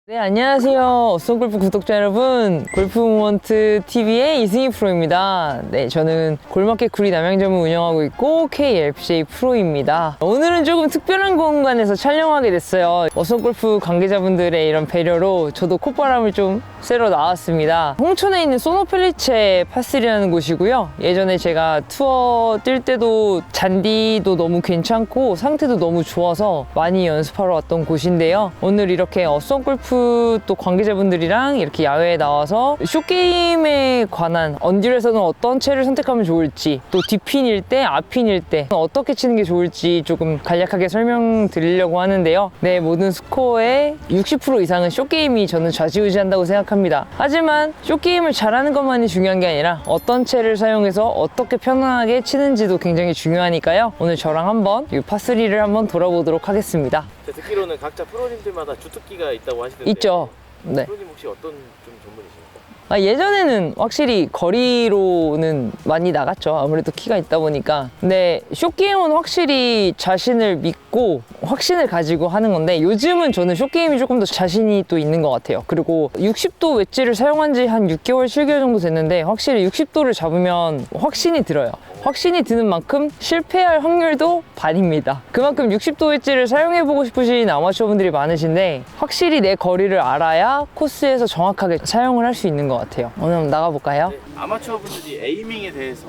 네, 안녕하세요. 어썸골프 구독자 여러분. 골프모먼트 TV의 이승희 프로입니다. 네, 저는 골마켓 구리 남양점을 운영하고 있고 KLPJ 프로입니다. 오늘은 조금 특별한 공간에서 촬영하게 됐어요. 어썸골프 관계자분들의 이런 배려로 저도 콧바람을 좀 쐬러 나왔습니다. 홍천에 있는 소노펠리체 파3라는 곳이고요. 예전에 제가 투어 뛸 때도 잔디도 너무 괜찮고 상태도 너무 좋아서 많이 연습하러 왔던 곳인데요. 오늘 이렇게 어썸골프 또 관계자분들이랑 이렇게 야외에 나와서 숏게임에 관한 언딜에서는 어떤 채를 선택하면 좋을지, 또 뒷핀일 때, 앞핀일 때 어떻게 치는 게 좋을지 조금 간략하게 설명드리려고 하는데요. 네, 모든 스코어의 60% 이상은 숏게임이 저는 좌지우지한다고 생각합니다. 하지만 숏게임을 잘하는 것만이 중요한 게 아니라 어떤 채를 사용해서 어떻게 편안하게 치는지도 굉장히 중요하니까요. 오늘 저랑 한번 이 파3를 한번 돌아보도록 하겠습니다. 제가 듣기로는 각자 프로님들마다 주특기가 있다고 하시던데 있죠. 네. 프로님 혹시 어떤 좀 전문이십니까? 예전에는 확실히 거리로는 많이 나갔죠. 아무래도 키가 있다 보니까. 근데 숏게임은 확실히 자신을 믿고 확신을 가지고 하는 건데, 요즘은 저는 숏게임이 조금 더 자신이 또 있는 것 같아요. 그리고 60도 웨지를 사용한 지 한 6개월, 7개월 정도 됐는데 확실히 60도를 잡으면 확신이 들어요. 확신이 드는 만큼 실패할 확률도 반입니다. 그만큼 60도 웨지를 사용해보고 싶으신 아마추어분들이 많으신데, 확실히 내 거리를 알아야 코스에서 정확하게 사용을 할 수 있는 것 같아요. 오늘 한번 나가볼까요? 네, 아마추어분들이 에이밍에 대해서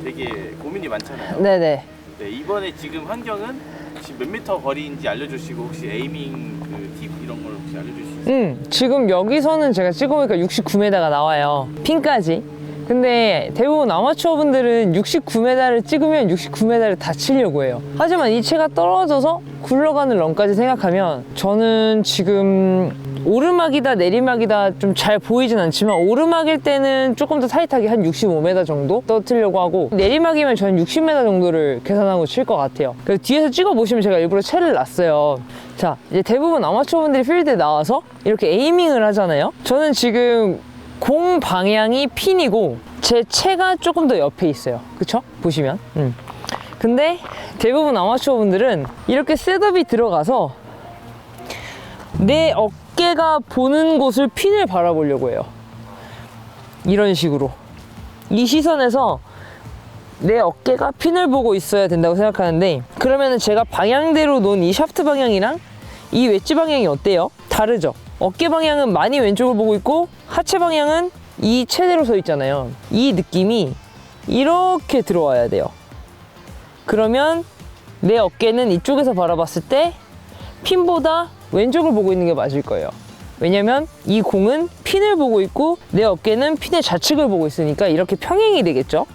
되게 고민이 많잖아요. 네네. 네, 이번에 지금 환경은 지금 몇 미터 거리인지 알려주시고, 혹시 에이밍 그 팁 이런 걸 혹시 알려주실 수 있어요? 지금 여기서는 제가 찍어보니까 69m가 나와요. 핀까지. 근데 대부분 아마추어분들은 69m를 찍으면 69m를 다 치려고 해요. 하지만 이 채가 떨어져서 굴러가는 런까지 생각하면, 저는 지금 오르막이다 내리막이다 좀 잘 보이진 않지만, 오르막일 때는 조금 더 타이트하게 한 65m 정도 떠뜨리려고 하고, 내리막이면 저는 60m 정도를 계산하고 칠 것 같아요. 그래서 뒤에서 찍어보시면 제가 일부러 채를 놨어요. 자, 이제 대부분 아마추어분들이 필드에 나와서 이렇게 에이밍을 하잖아요. 저는 지금 공 방향이 핀이고 제 채가 조금 더 옆에 있어요. 그쵸? 보시면. 근데 대부분 아마추어분들은 이렇게 셋업이 들어가서 내 어깨가 보는 곳을 핀을 바라보려고 해요. 이런 식으로. 이 시선에서 내 어깨가 핀을 보고 있어야 된다고 생각하는데, 그러면은 제가 방향대로 놓은 이 샤프트 방향이랑 이 웨지 방향이 어때요? 다르죠? 어깨 방향은 많이 왼쪽을 보고 있고, 하체 방향은 이 채대로 서 있잖아요. 이 느낌이 이렇게 들어와야 돼요. 그러면 내 어깨는 이쪽에서 바라봤을 때 핀보다 왼쪽을 보고 있는 게 맞을 거예요. 왜냐면 이 공은 핀을 보고 있고 내 어깨는 핀의 좌측을 보고 있으니까 이렇게 평행이 되겠죠?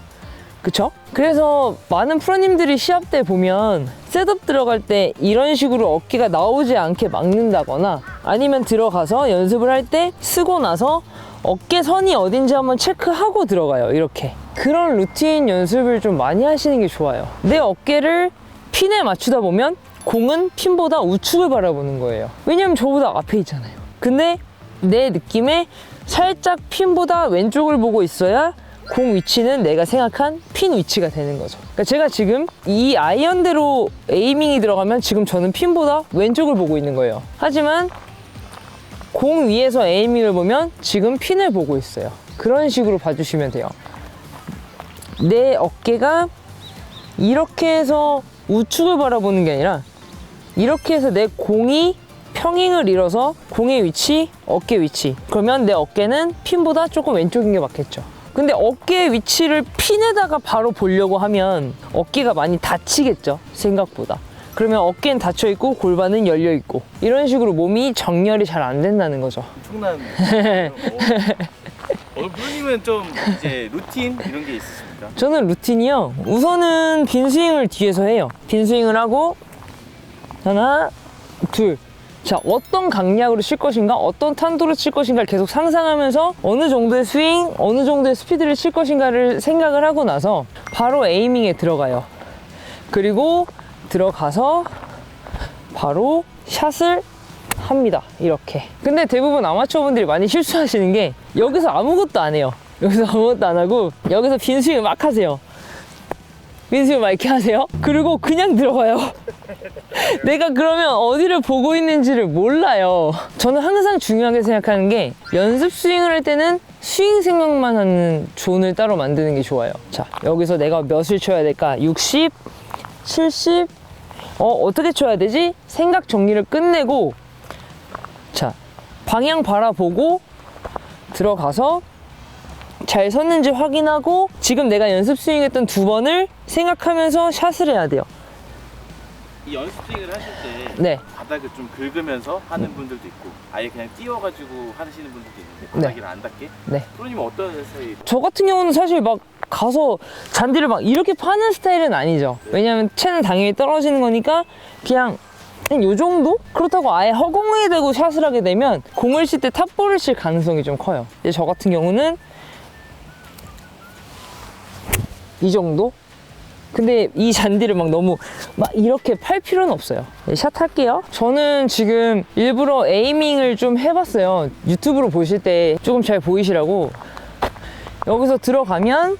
그쵸? 그래서 많은 프로님들이 시합 때 보면 셋업 들어갈 때 이런 식으로 어깨가 나오지 않게 막는다거나, 아니면 들어가서 연습을 할 때 쓰고 나서 어깨선이 어딘지 한번 체크하고 들어가요. 이렇게. 그런 루틴 연습을 좀 많이 하시는 게 좋아요. 내 어깨를 핀에 맞추다 보면 공은 핀보다 우측을 바라보는 거예요. 왜냐면 저보다 앞에 있잖아요. 근데 내 느낌에 살짝 핀보다 왼쪽을 보고 있어야 공 위치는 내가 생각한 핀 위치가 되는 거죠. 그러니까 제가 지금 이 아이언대로 에이밍이 들어가면 지금 저는 핀보다 왼쪽을 보고 있는 거예요. 하지만 공 위에서 에이밍을 보면 지금 핀을 보고 있어요. 그런 식으로 봐주시면 돼요. 내 어깨가 이렇게 해서 우측을 바라보는 게 아니라 이렇게 해서 내 공이 평행을 이뤄서 공의 위치, 어깨 위치. 그러면 내 어깨는 핀보다 조금 왼쪽인 게 맞겠죠. 근데 어깨 위치를 핀에다가 바로 보려고 하면 어깨가 많이 다치겠죠, 생각보다. 그러면 어깨는 닫혀있고 골반은 열려있고, 이런 식으로 몸이 정렬이 잘 안 된다는 거죠. 엄청난 프로님은 좀 이제 루틴 이런 게 있으십니까? 저는 루틴이요, 우선은 빈스윙을 뒤에서 해요. 빈스윙을 하고 하나, 둘. 자, 어떤 강약으로 칠 것인가, 어떤 탄도로 칠 것인가를 계속 상상하면서 어느 정도의 스윙, 어느 정도의 스피드를 칠 것인가를 생각을 하고 나서 바로 에이밍에 들어가요. 그리고 들어가서 바로 샷을 합니다. 이렇게. 근데 대부분 아마추어분들이 많이 실수하시는 게, 여기서 아무것도 안 해요. 여기서 아무것도 안 하고 여기서 빈스윙을 막 하세요. 민수 막 이렇게 하세요. 그리고 그냥 들어가요. 내가 그러면 어디를 보고 있는지를 몰라요. 저는 항상 중요하게 생각하는 게 연습 스윙을 할 때는 스윙 생각만 하는 존을 따로 만드는 게 좋아요. 자, 여기서 내가 몇을 쳐야 될까? 60, 70, 어떻게 쳐야 되지? 생각 정리를 끝내고, 자, 방향 바라보고 들어가서 잘 섰는지 확인하고, 지금 내가 연습 스윙했던 2번을 생각하면서 샷을 해야 돼요. 이 연습 스윙을 하실 때 네. 바닥을 좀 긁으면서 하는 분들도 있고 아예 그냥 띄워가지고 하시는 분들도 있는데 바닥이랑 안 닿게. 네. 프로님은 어떤 스타일? 저 같은 경우는 사실 막 가서 잔디를 막 이렇게 파는 스타일은 아니죠. 왜냐면 채는 당연히 떨어지는 거니까 그냥 요 정도? 그렇다고 아예 허공에 대고 샷을 하게 되면 공을 칠 때 탑볼을 칠 가능성이 좀 커요. 이제 저 같은 경우는 이 정도? 근데 이 잔디를 막 너무 막 이렇게 팔 필요는 없어요. 네, 샷 할게요. 저는 지금 일부러 에이밍을 좀 해봤어요. 유튜브로 보실 때 조금 잘 보이시라고. 여기서 들어가면,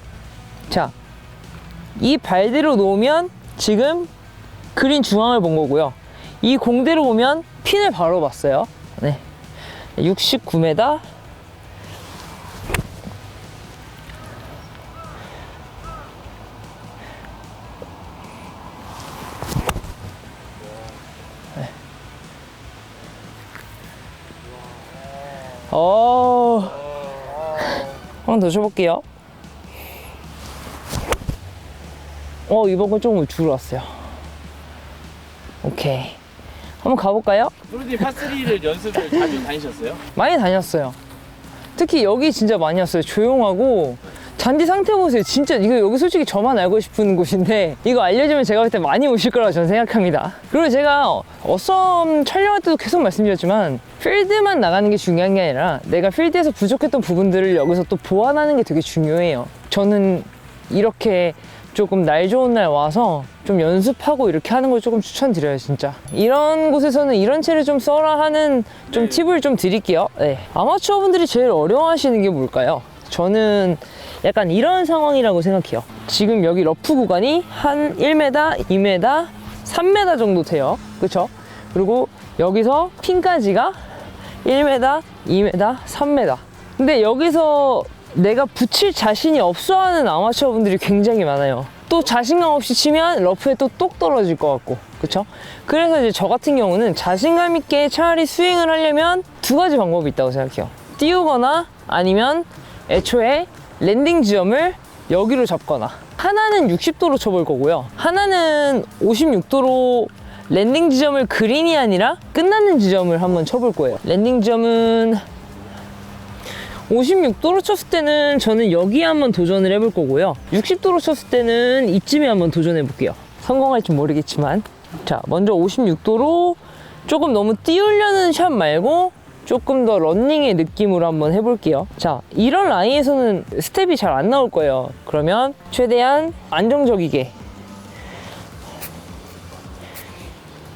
자, 이 발대로 놓으면 지금 그린 중앙을 본 거고요. 이 공대로 보면 핀을 바로 봤어요. 네, 69m. 한 번 더 쳐볼게요. 이번 건 조금 우측으로 왔어요. 오케이. 한번 가볼까요? 프로님 파3를 연습을 자주 다니셨어요? 많이 다녔어요. 특히 여기 진짜 많이 왔어요. 조용하고 잔디 상태 보세요. 진짜 이거 여기 솔직히 저만 알고 싶은 곳인데 이거 알려주면 제가 볼 때 많이 오실 거라고 저는 생각합니다. 그리고 제가 어썸 촬영할 때도 계속 말씀드렸지만 필드만 나가는 게 중요한 게 아니라 내가 필드에서 부족했던 부분들을 여기서 또 보완하는 게 되게 중요해요. 저는 이렇게 조금 날 좋은 날 와서 좀 연습하고 이렇게 하는 걸 조금 추천드려요, 진짜. 이런 곳에서는 이런 채를 좀 써라 하는 좀 팁을 좀 드릴게요. 네. 아마추어 분들이 제일 어려워하시는 게 뭘까요? 저는 약간 이런 상황이라고 생각해요. 지금 여기 러프 구간이 한 1m, 2m, 3m 정도 돼요. 그쵸? 그리고 여기서 핀까지가 1m, 2m, 3m. 근데 여기서 내가 붙일 자신이 없어 하는 아마추어 분들이 굉장히 많아요. 또 자신감 없이 치면 러프에 또 똑 떨어질 것 같고. 그쵸? 그래서 이제 저 같은 경우는 자신감 있게 차라리 스윙을 하려면 2가지 방법이 있다고 생각해요. 띄우거나 아니면 애초에 랜딩 지점을 여기로 잡거나, 하나는 60도로 쳐볼 거고요. 하나는 56도로 랜딩 지점을 그린이 아니라 끝나는 지점을 한번 쳐볼 거예요. 랜딩 지점은 56도로 쳤을 때는 저는 여기에 한번 도전을 해볼 거고요. 60도로 쳤을 때는 이쯤에 한번 도전해 볼게요. 성공할지 모르겠지만. 자, 먼저 56도로 조금 너무 띄우려는 샷 말고 조금 더 런닝의 느낌으로 한번 해볼게요. 자, 이런 라인에서는 스텝이 잘 안 나올 거예요. 그러면 최대한 안정적이게.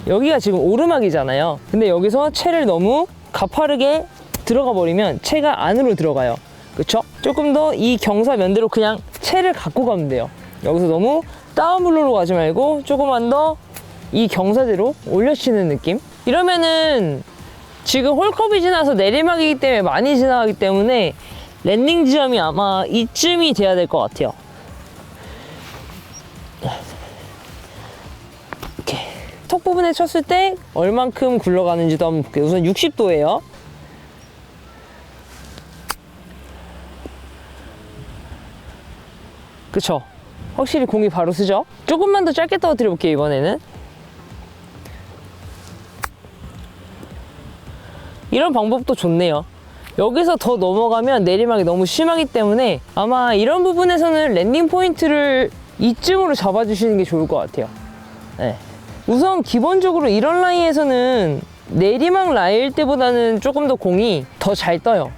여기가 지금 오르막이잖아요. 근데 여기서 채를 너무 가파르게 들어가 버리면 채가 안으로 들어가요. 그쵸? 조금 더 이 경사면대로 그냥 채를 갖고 가면 돼요. 여기서 너무 다운블로로 가지 말고 조금만 더 이 경사대로 올려치는 느낌? 이러면은 지금 홀컵이 지나서 내리막이기 때문에 많이 지나가기 때문에 랜딩 지점이 아마 이쯤이 돼야 될 것 같아요. 이렇게 턱 부분에 쳤을 때 얼만큼 굴러가는지도 한번 볼게요. 우선 60도예요. 그쵸? 확실히 공이 바로 쓰죠? 조금만 더 짧게 떨어뜨려 볼게요, 이번에는. 이런 방법도 좋네요. 여기서 더 넘어가면 내리막이 너무 심하기 때문에 아마 이런 부분에서는 랜딩 포인트를 이쯤으로 잡아주시는 게 좋을 것 같아요. 네. 우선 기본적으로 이런 라인에서는 내리막 라인일 때보다는 조금 더 공이 더 잘 떠요.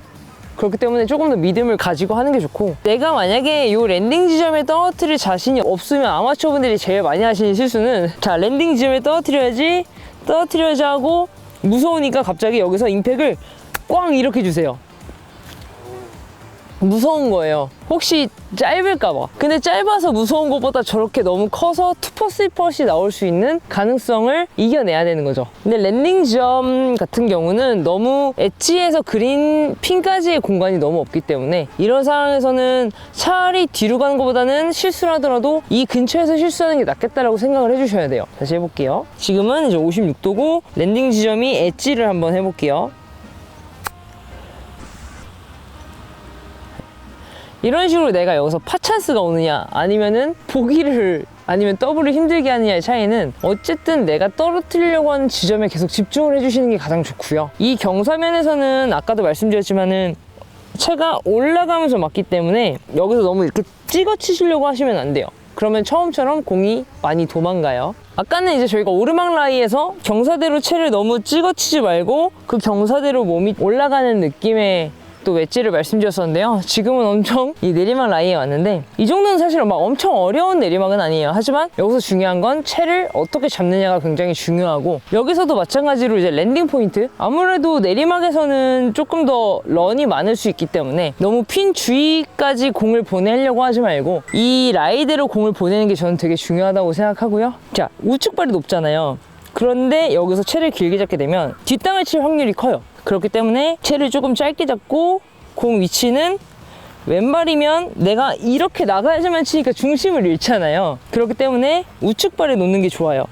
그렇기 때문에 조금 더 믿음을 가지고 하는 게 좋고, 내가 만약에 이 랜딩 지점에 떨어뜨릴 자신이 없으면 아마추어 분들이 제일 많이 하시는 실수는, 자, 랜딩 지점에 떨어뜨려야지 하고 무서우니까 갑자기 여기서 임팩을 꽝 이렇게 주세요. 무서운 거예요. 혹시 짧을까봐. 근데 짧아서 무서운 것보다 저렇게 너무 커서 투퍼 스리퍼시 나올 수 있는 가능성을 이겨내야 되는 거죠. 근데 랜딩 지점 같은 경우는 너무 엣지에서 그린 핀까지의 공간이 너무 없기 때문에 이런 상황에서는 차라리 뒤로 가는 것보다는 실수를 하더라도 이 근처에서 실수하는 게 낫겠다라고 생각을 해주셔야 돼요. 다시 해볼게요. 지금은 이제 56도고 랜딩 지점이 엣지를 한번 해볼게요. 이런 식으로 내가 여기서 팟찬스가 오느냐 아니면은 보기를 아니면 더블을 힘들게 하느냐의 차이는 어쨌든 내가 떨어뜨리려고 하는 지점에 계속 집중을 해주시는 게 가장 좋고요. 이 경사면에서는 아까도 말씀드렸지만은 차가 올라가면서 맞기 때문에 여기서 너무 이렇게 찍어 치시려고 하시면 안 돼요. 그러면 처음처럼 공이 많이 도망가요. 아까는 이제 저희가 오르막 라이에서 경사대로 채를 너무 찍어 치지 말고 그 경사대로 몸이 올라가는 느낌의 또 웨지를 말씀드렸었는데요. 지금은 엄청 이 내리막 라인에 왔는데 이 정도는 사실 막 엄청 어려운 내리막은 아니에요. 하지만 여기서 중요한 건 채를 어떻게 잡느냐가 굉장히 중요하고 여기서도 마찬가지로 이제 랜딩 포인트 아무래도 내리막에서는 조금 더 런이 많을 수 있기 때문에 너무 핀 주위까지 공을 보내려고 하지 말고 이 라이대로 공을 보내는 게 저는 되게 중요하다고 생각하고요. 자, 우측발이 높잖아요. 그런데 여기서 채를 길게 잡게 되면 뒷땅을 칠 확률이 커요. 그렇기 때문에 채를 조금 짧게 잡고 공 위치는 왼발이면 내가 이렇게 나가야지만 치니까 중심을 잃잖아요. 그렇기 때문에 우측발에 놓는 게 좋아요.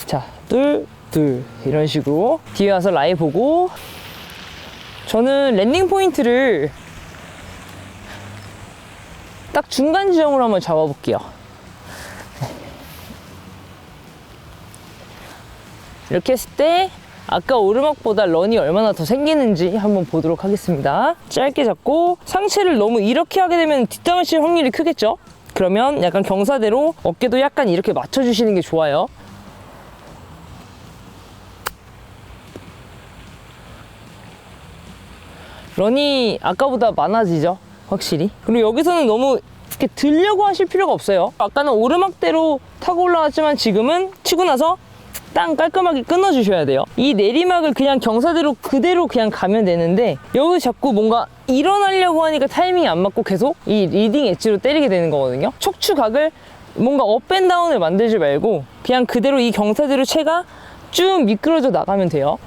자, 둘, 둘 이런 식으로 뒤에 와서 라이 보고 저는 랜딩 포인트를 딱 중간 지점으로 한번 잡아볼게요. 이렇게 했을 때 아까 오르막보다 런이 얼마나 더 생기는지 한번 보도록 하겠습니다. 짧게 잡고 상체를 너무 이렇게 하게 되면 뒷땅을 칠 확률이 크겠죠? 그러면 약간 경사대로 어깨도 약간 이렇게 맞춰주시는 게 좋아요. 런이 아까보다 많아지죠? 확실히. 그리고 여기서는 너무 이렇게 들려고 하실 필요가 없어요. 아까는 오르막대로 타고 올라갔지만 지금은 치고 나서 땅 깔끔하게 끊어주셔야 돼요. 이 내리막을 그냥 경사대로 그대로 그냥 가면 되는데 여기 자꾸 뭔가 일어나려고 하니까 타이밍이 안 맞고 계속 이 리딩 엣지로 때리게 되는 거거든요. 척추각을 뭔가 업앤다운을 만들지 말고 그냥 그대로 이 경사대로 채가 쭉 미끄러져 나가면 돼요.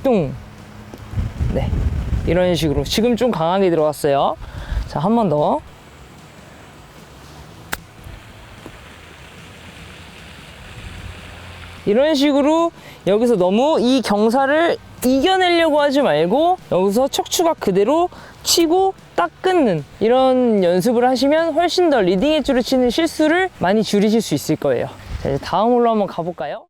뚱. 네, 이런 식으로 지금 좀 강하게 들어갔어요. 자, 한 번 더. 이런 식으로 여기서 너무 이 경사를 이겨내려고 하지 말고 여기서 척추각 그대로 치고 딱 끊는 이런 연습을 하시면 훨씬 더 리딩 엣지로 치는 실수를 많이 줄이실 수 있을 거예요. 자, 이제 다음 홀로 한번 가볼까요?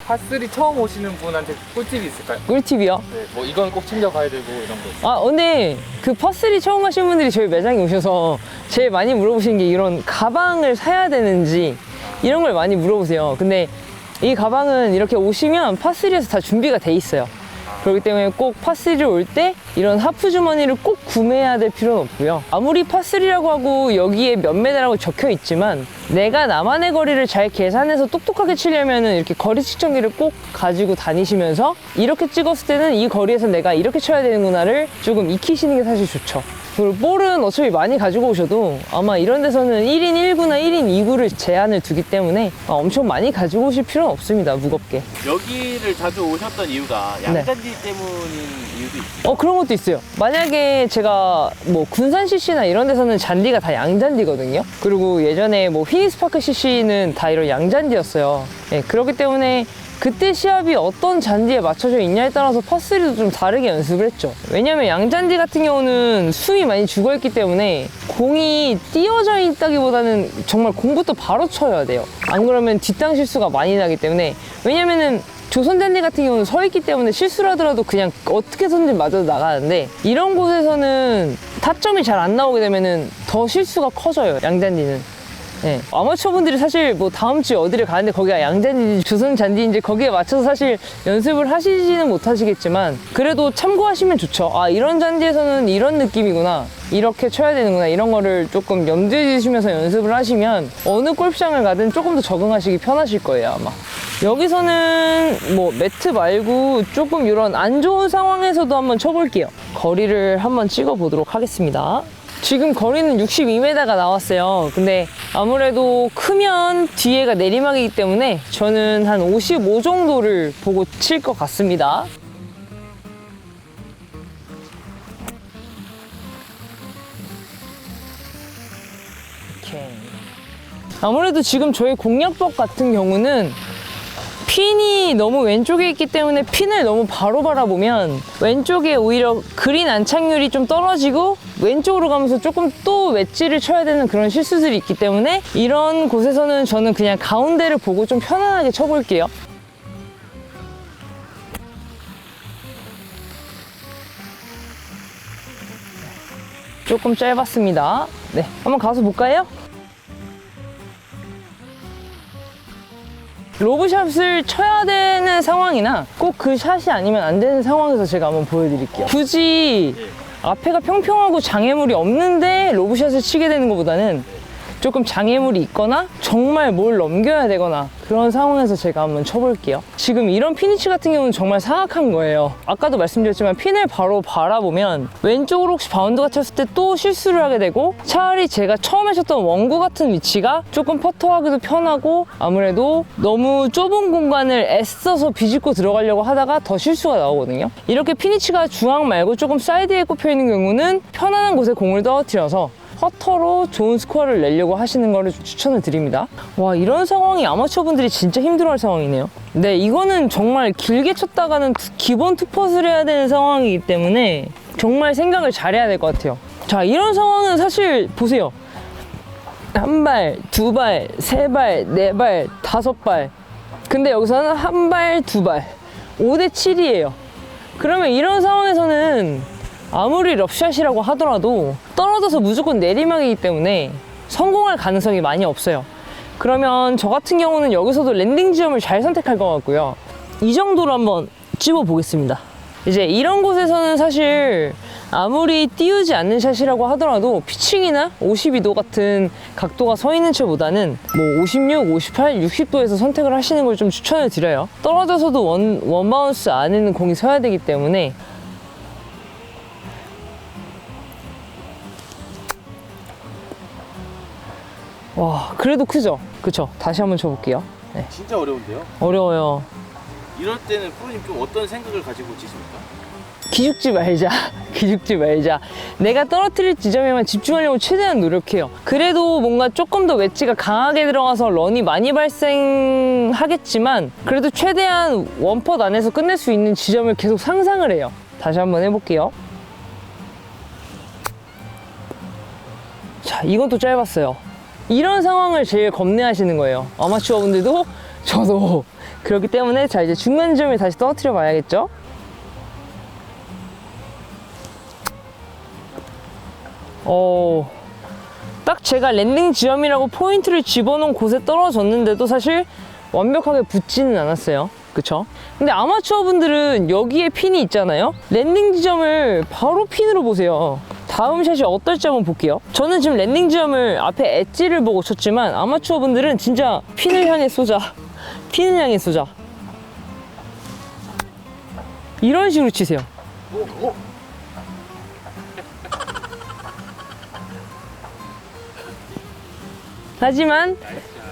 파3 처음 오시는 분한테 꿀팁이 있을까요? 꿀팁이요? 네, 뭐 이건 꼭 챙겨가야 되고 이런 거. 아, 근데 그 파3 처음 하신 분들이 저희 매장에 오셔서 제일 많이 물어보시는 게 이런 가방을 사야 되는지 이런 걸 많이 물어보세요. 근데 이 가방은 이렇게 오시면 파3에서 다 준비가 돼 있어요. 그렇기 때문에 꼭 파3를 올 때 이런 하프 주머니를 꼭 구매해야 될 필요는 없고요. 아무리 파3라고 하고 여기에 몇 메다라고 적혀 있지만 내가 나만의 거리를 잘 계산해서 똑똑하게 치려면 이렇게 거리 측정기를 꼭 가지고 다니시면서 이렇게 찍었을 때는 이 거리에서 내가 이렇게 쳐야 되는구나를 조금 익히시는 게 사실 좋죠. 그리고 볼은 어차피 많이 가지고 오셔도 아마 이런 데서는 1인 1구나 1인 2구를 제한을 두기 때문에 엄청 많이 가지고 오실 필요는 없습니다. 무겁게. 여기를 자주 오셨던 이유가 양잔디 때문인 이유도 있어요. 그런 것도 있어요. 만약에 제가 뭐 군산 CC나 이런 데서는 잔디가 다 양잔디거든요. 그리고 예전에 뭐 휘니스파크 CC는 다 이런 양잔디였어요. 네, 그렇기 때문에 그때 시합이 어떤 잔디에 맞춰져 있냐에 따라서 파3도 좀 다르게 연습을 했죠. 왜냐면 양잔디 같은 경우는 숨이 많이 죽어있기 때문에 공이 띄어져 있다기보다는 정말 공부터 바로 쳐야 돼요. 안 그러면 뒷땅 실수가 많이 나기 때문에. 왜냐면은 조선잔디 같은 경우는 서 있기 때문에 실수를 하더라도 그냥 어떻게 든지 맞아도 나가는데 이런 곳에서는 타점이 잘 안 나오게 되면은 더 실수가 커져요, 양잔디는. 네. 아마추어분들이 사실 뭐 다음 주에 어디를 가는데 거기가 양잔디인지 조선잔디인지 거기에 맞춰서 사실 연습을 하시지는 못하시겠지만 그래도 참고하시면 좋죠. 아, 이런 잔디에서는 이런 느낌이구나, 이렇게 쳐야 되는구나, 이런 거를 조금 염두에 두시면서 연습을 하시면 어느 골프장을 가든 조금 더 적응하시기 편하실 거예요, 아마. 여기서는 뭐 매트 말고 조금 이런 안 좋은 상황에서도 한번 쳐볼게요. 거리를 한번 찍어 보도록 하겠습니다. 지금 거리는 62m가 나왔어요. 근데 아무래도 크면 뒤에가 내리막이기 때문에 저는 한 55 정도를 보고 칠 것 같습니다. 오케이. 아무래도 지금 저희 공략법 같은 경우는 핀이 너무 왼쪽에 있기 때문에 핀을 너무 바로 바라보면 왼쪽에 오히려 그린 안착률이 좀 떨어지고 왼쪽으로 가면서 조금 또 웨지를 쳐야 되는 그런 실수들이 있기 때문에 이런 곳에서는 저는 그냥 가운데를 보고 좀 편안하게 쳐볼게요. 조금 짧았습니다. 네, 한번 가서 볼까요? 로브샷을 쳐야 되는 상황이나 꼭 그 샷이 아니면 안 되는 상황에서 제가 한번 보여드릴게요. 굳이 앞에가 평평하고 장애물이 없는데 로브샷을 치게 되는 것보다는 조금 장애물이 있거나 정말 뭘 넘겨야 되거나 그런 상황에서 제가 한번 쳐볼게요. 지금 이런 피니치 같은 경우는 정말 사악한 거예요. 아까도 말씀드렸지만 핀을 바로 바라보면 왼쪽으로 혹시 바운드가 쳤을 때 또 실수를 하게 되고 차라리 제가 처음에 쳤던 원구 같은 위치가 조금 퍼터하기도 편하고 아무래도 너무 좁은 공간을 애써서 비집고 들어가려고 하다가 더 실수가 나오거든요. 이렇게 피니치가 중앙 말고 조금 사이드에 꼽혀 있는 경우는 편안한 곳에 공을 떨어뜨려서 퍼터로 좋은 스코어를 내려고 하시는 거를 추천을 드립니다. 와, 이런 상황이 아마추어분들이 진짜 힘들어할 상황이네요. 네, 이거는 정말 길게 쳤다가는 기본 투퍼스를 해야 되는 상황이기 때문에 정말 생각을 잘해야 될 것 같아요. 자, 이런 상황은 사실 보세요. 한 발, 두 발, 세 발, 네 발, 다섯 발. 근데 여기서는 한 발, 두 발. 5대 7이에요. 그러면 이런 상황에서는 아무리 럽샷이라고 하더라도 떨어져서 무조건 내리막이기 때문에 성공할 가능성이 많이 없어요. 그러면 저 같은 경우는 여기서도 랜딩 지점을 잘 선택할 것 같고요. 이 정도로 한번 찝어 보겠습니다. 이제 이런 곳에서는 사실 아무리 띄우지 않는 샷이라고 하더라도 피칭이나 52도 같은 각도가 서 있는 채보다는 뭐 56, 58, 60도에서 선택을 하시는 걸 좀 추천을 드려요. 떨어져서도 원 바운스 안에는 공이 서야 되기 때문에 와, 그래도 크죠? 그쵸? 다시 한번 쳐볼게요. 네. 진짜 어려운데요? 어려워요. 이럴 때는 프로님 좀 어떤 생각을 가지고 치십니까? 기죽지 말자. 기죽지 말자. 내가 떨어뜨릴 지점에만 집중하려고 최대한 노력해요. 그래도 뭔가 조금 더 웨지가 강하게 들어가서 런이 많이 발생하겠지만 그래도 최대한 원퍼트 안에서 끝낼 수 있는 지점을 계속 상상을 해요. 다시 한번 해볼게요. 자, 이건 또 짧았어요. 이런 상황을 제일 겁내하시는 거예요. 아마추어 분들도 저도 그렇기 때문에 자, 이제 중간 지점을 다시 떨어뜨려 봐야겠죠. 딱 제가 랜딩 지점이라고 포인트를 집어넣은 곳에 떨어졌는데도 사실 완벽하게 붙지는 않았어요. 그쵸? 근데 아마추어 분들은 여기에 핀이 있잖아요. 랜딩 지점을 바로 핀으로 보세요. 다음 샷이 어떨지 한번 볼게요. 저는 지금 랜딩 지점을 앞에 엣지를 보고 쳤지만 아마추어 분들은 진짜 핀을 향해 쏘자. 핀을 향해 쏘자. 이런 식으로 치세요. 하지만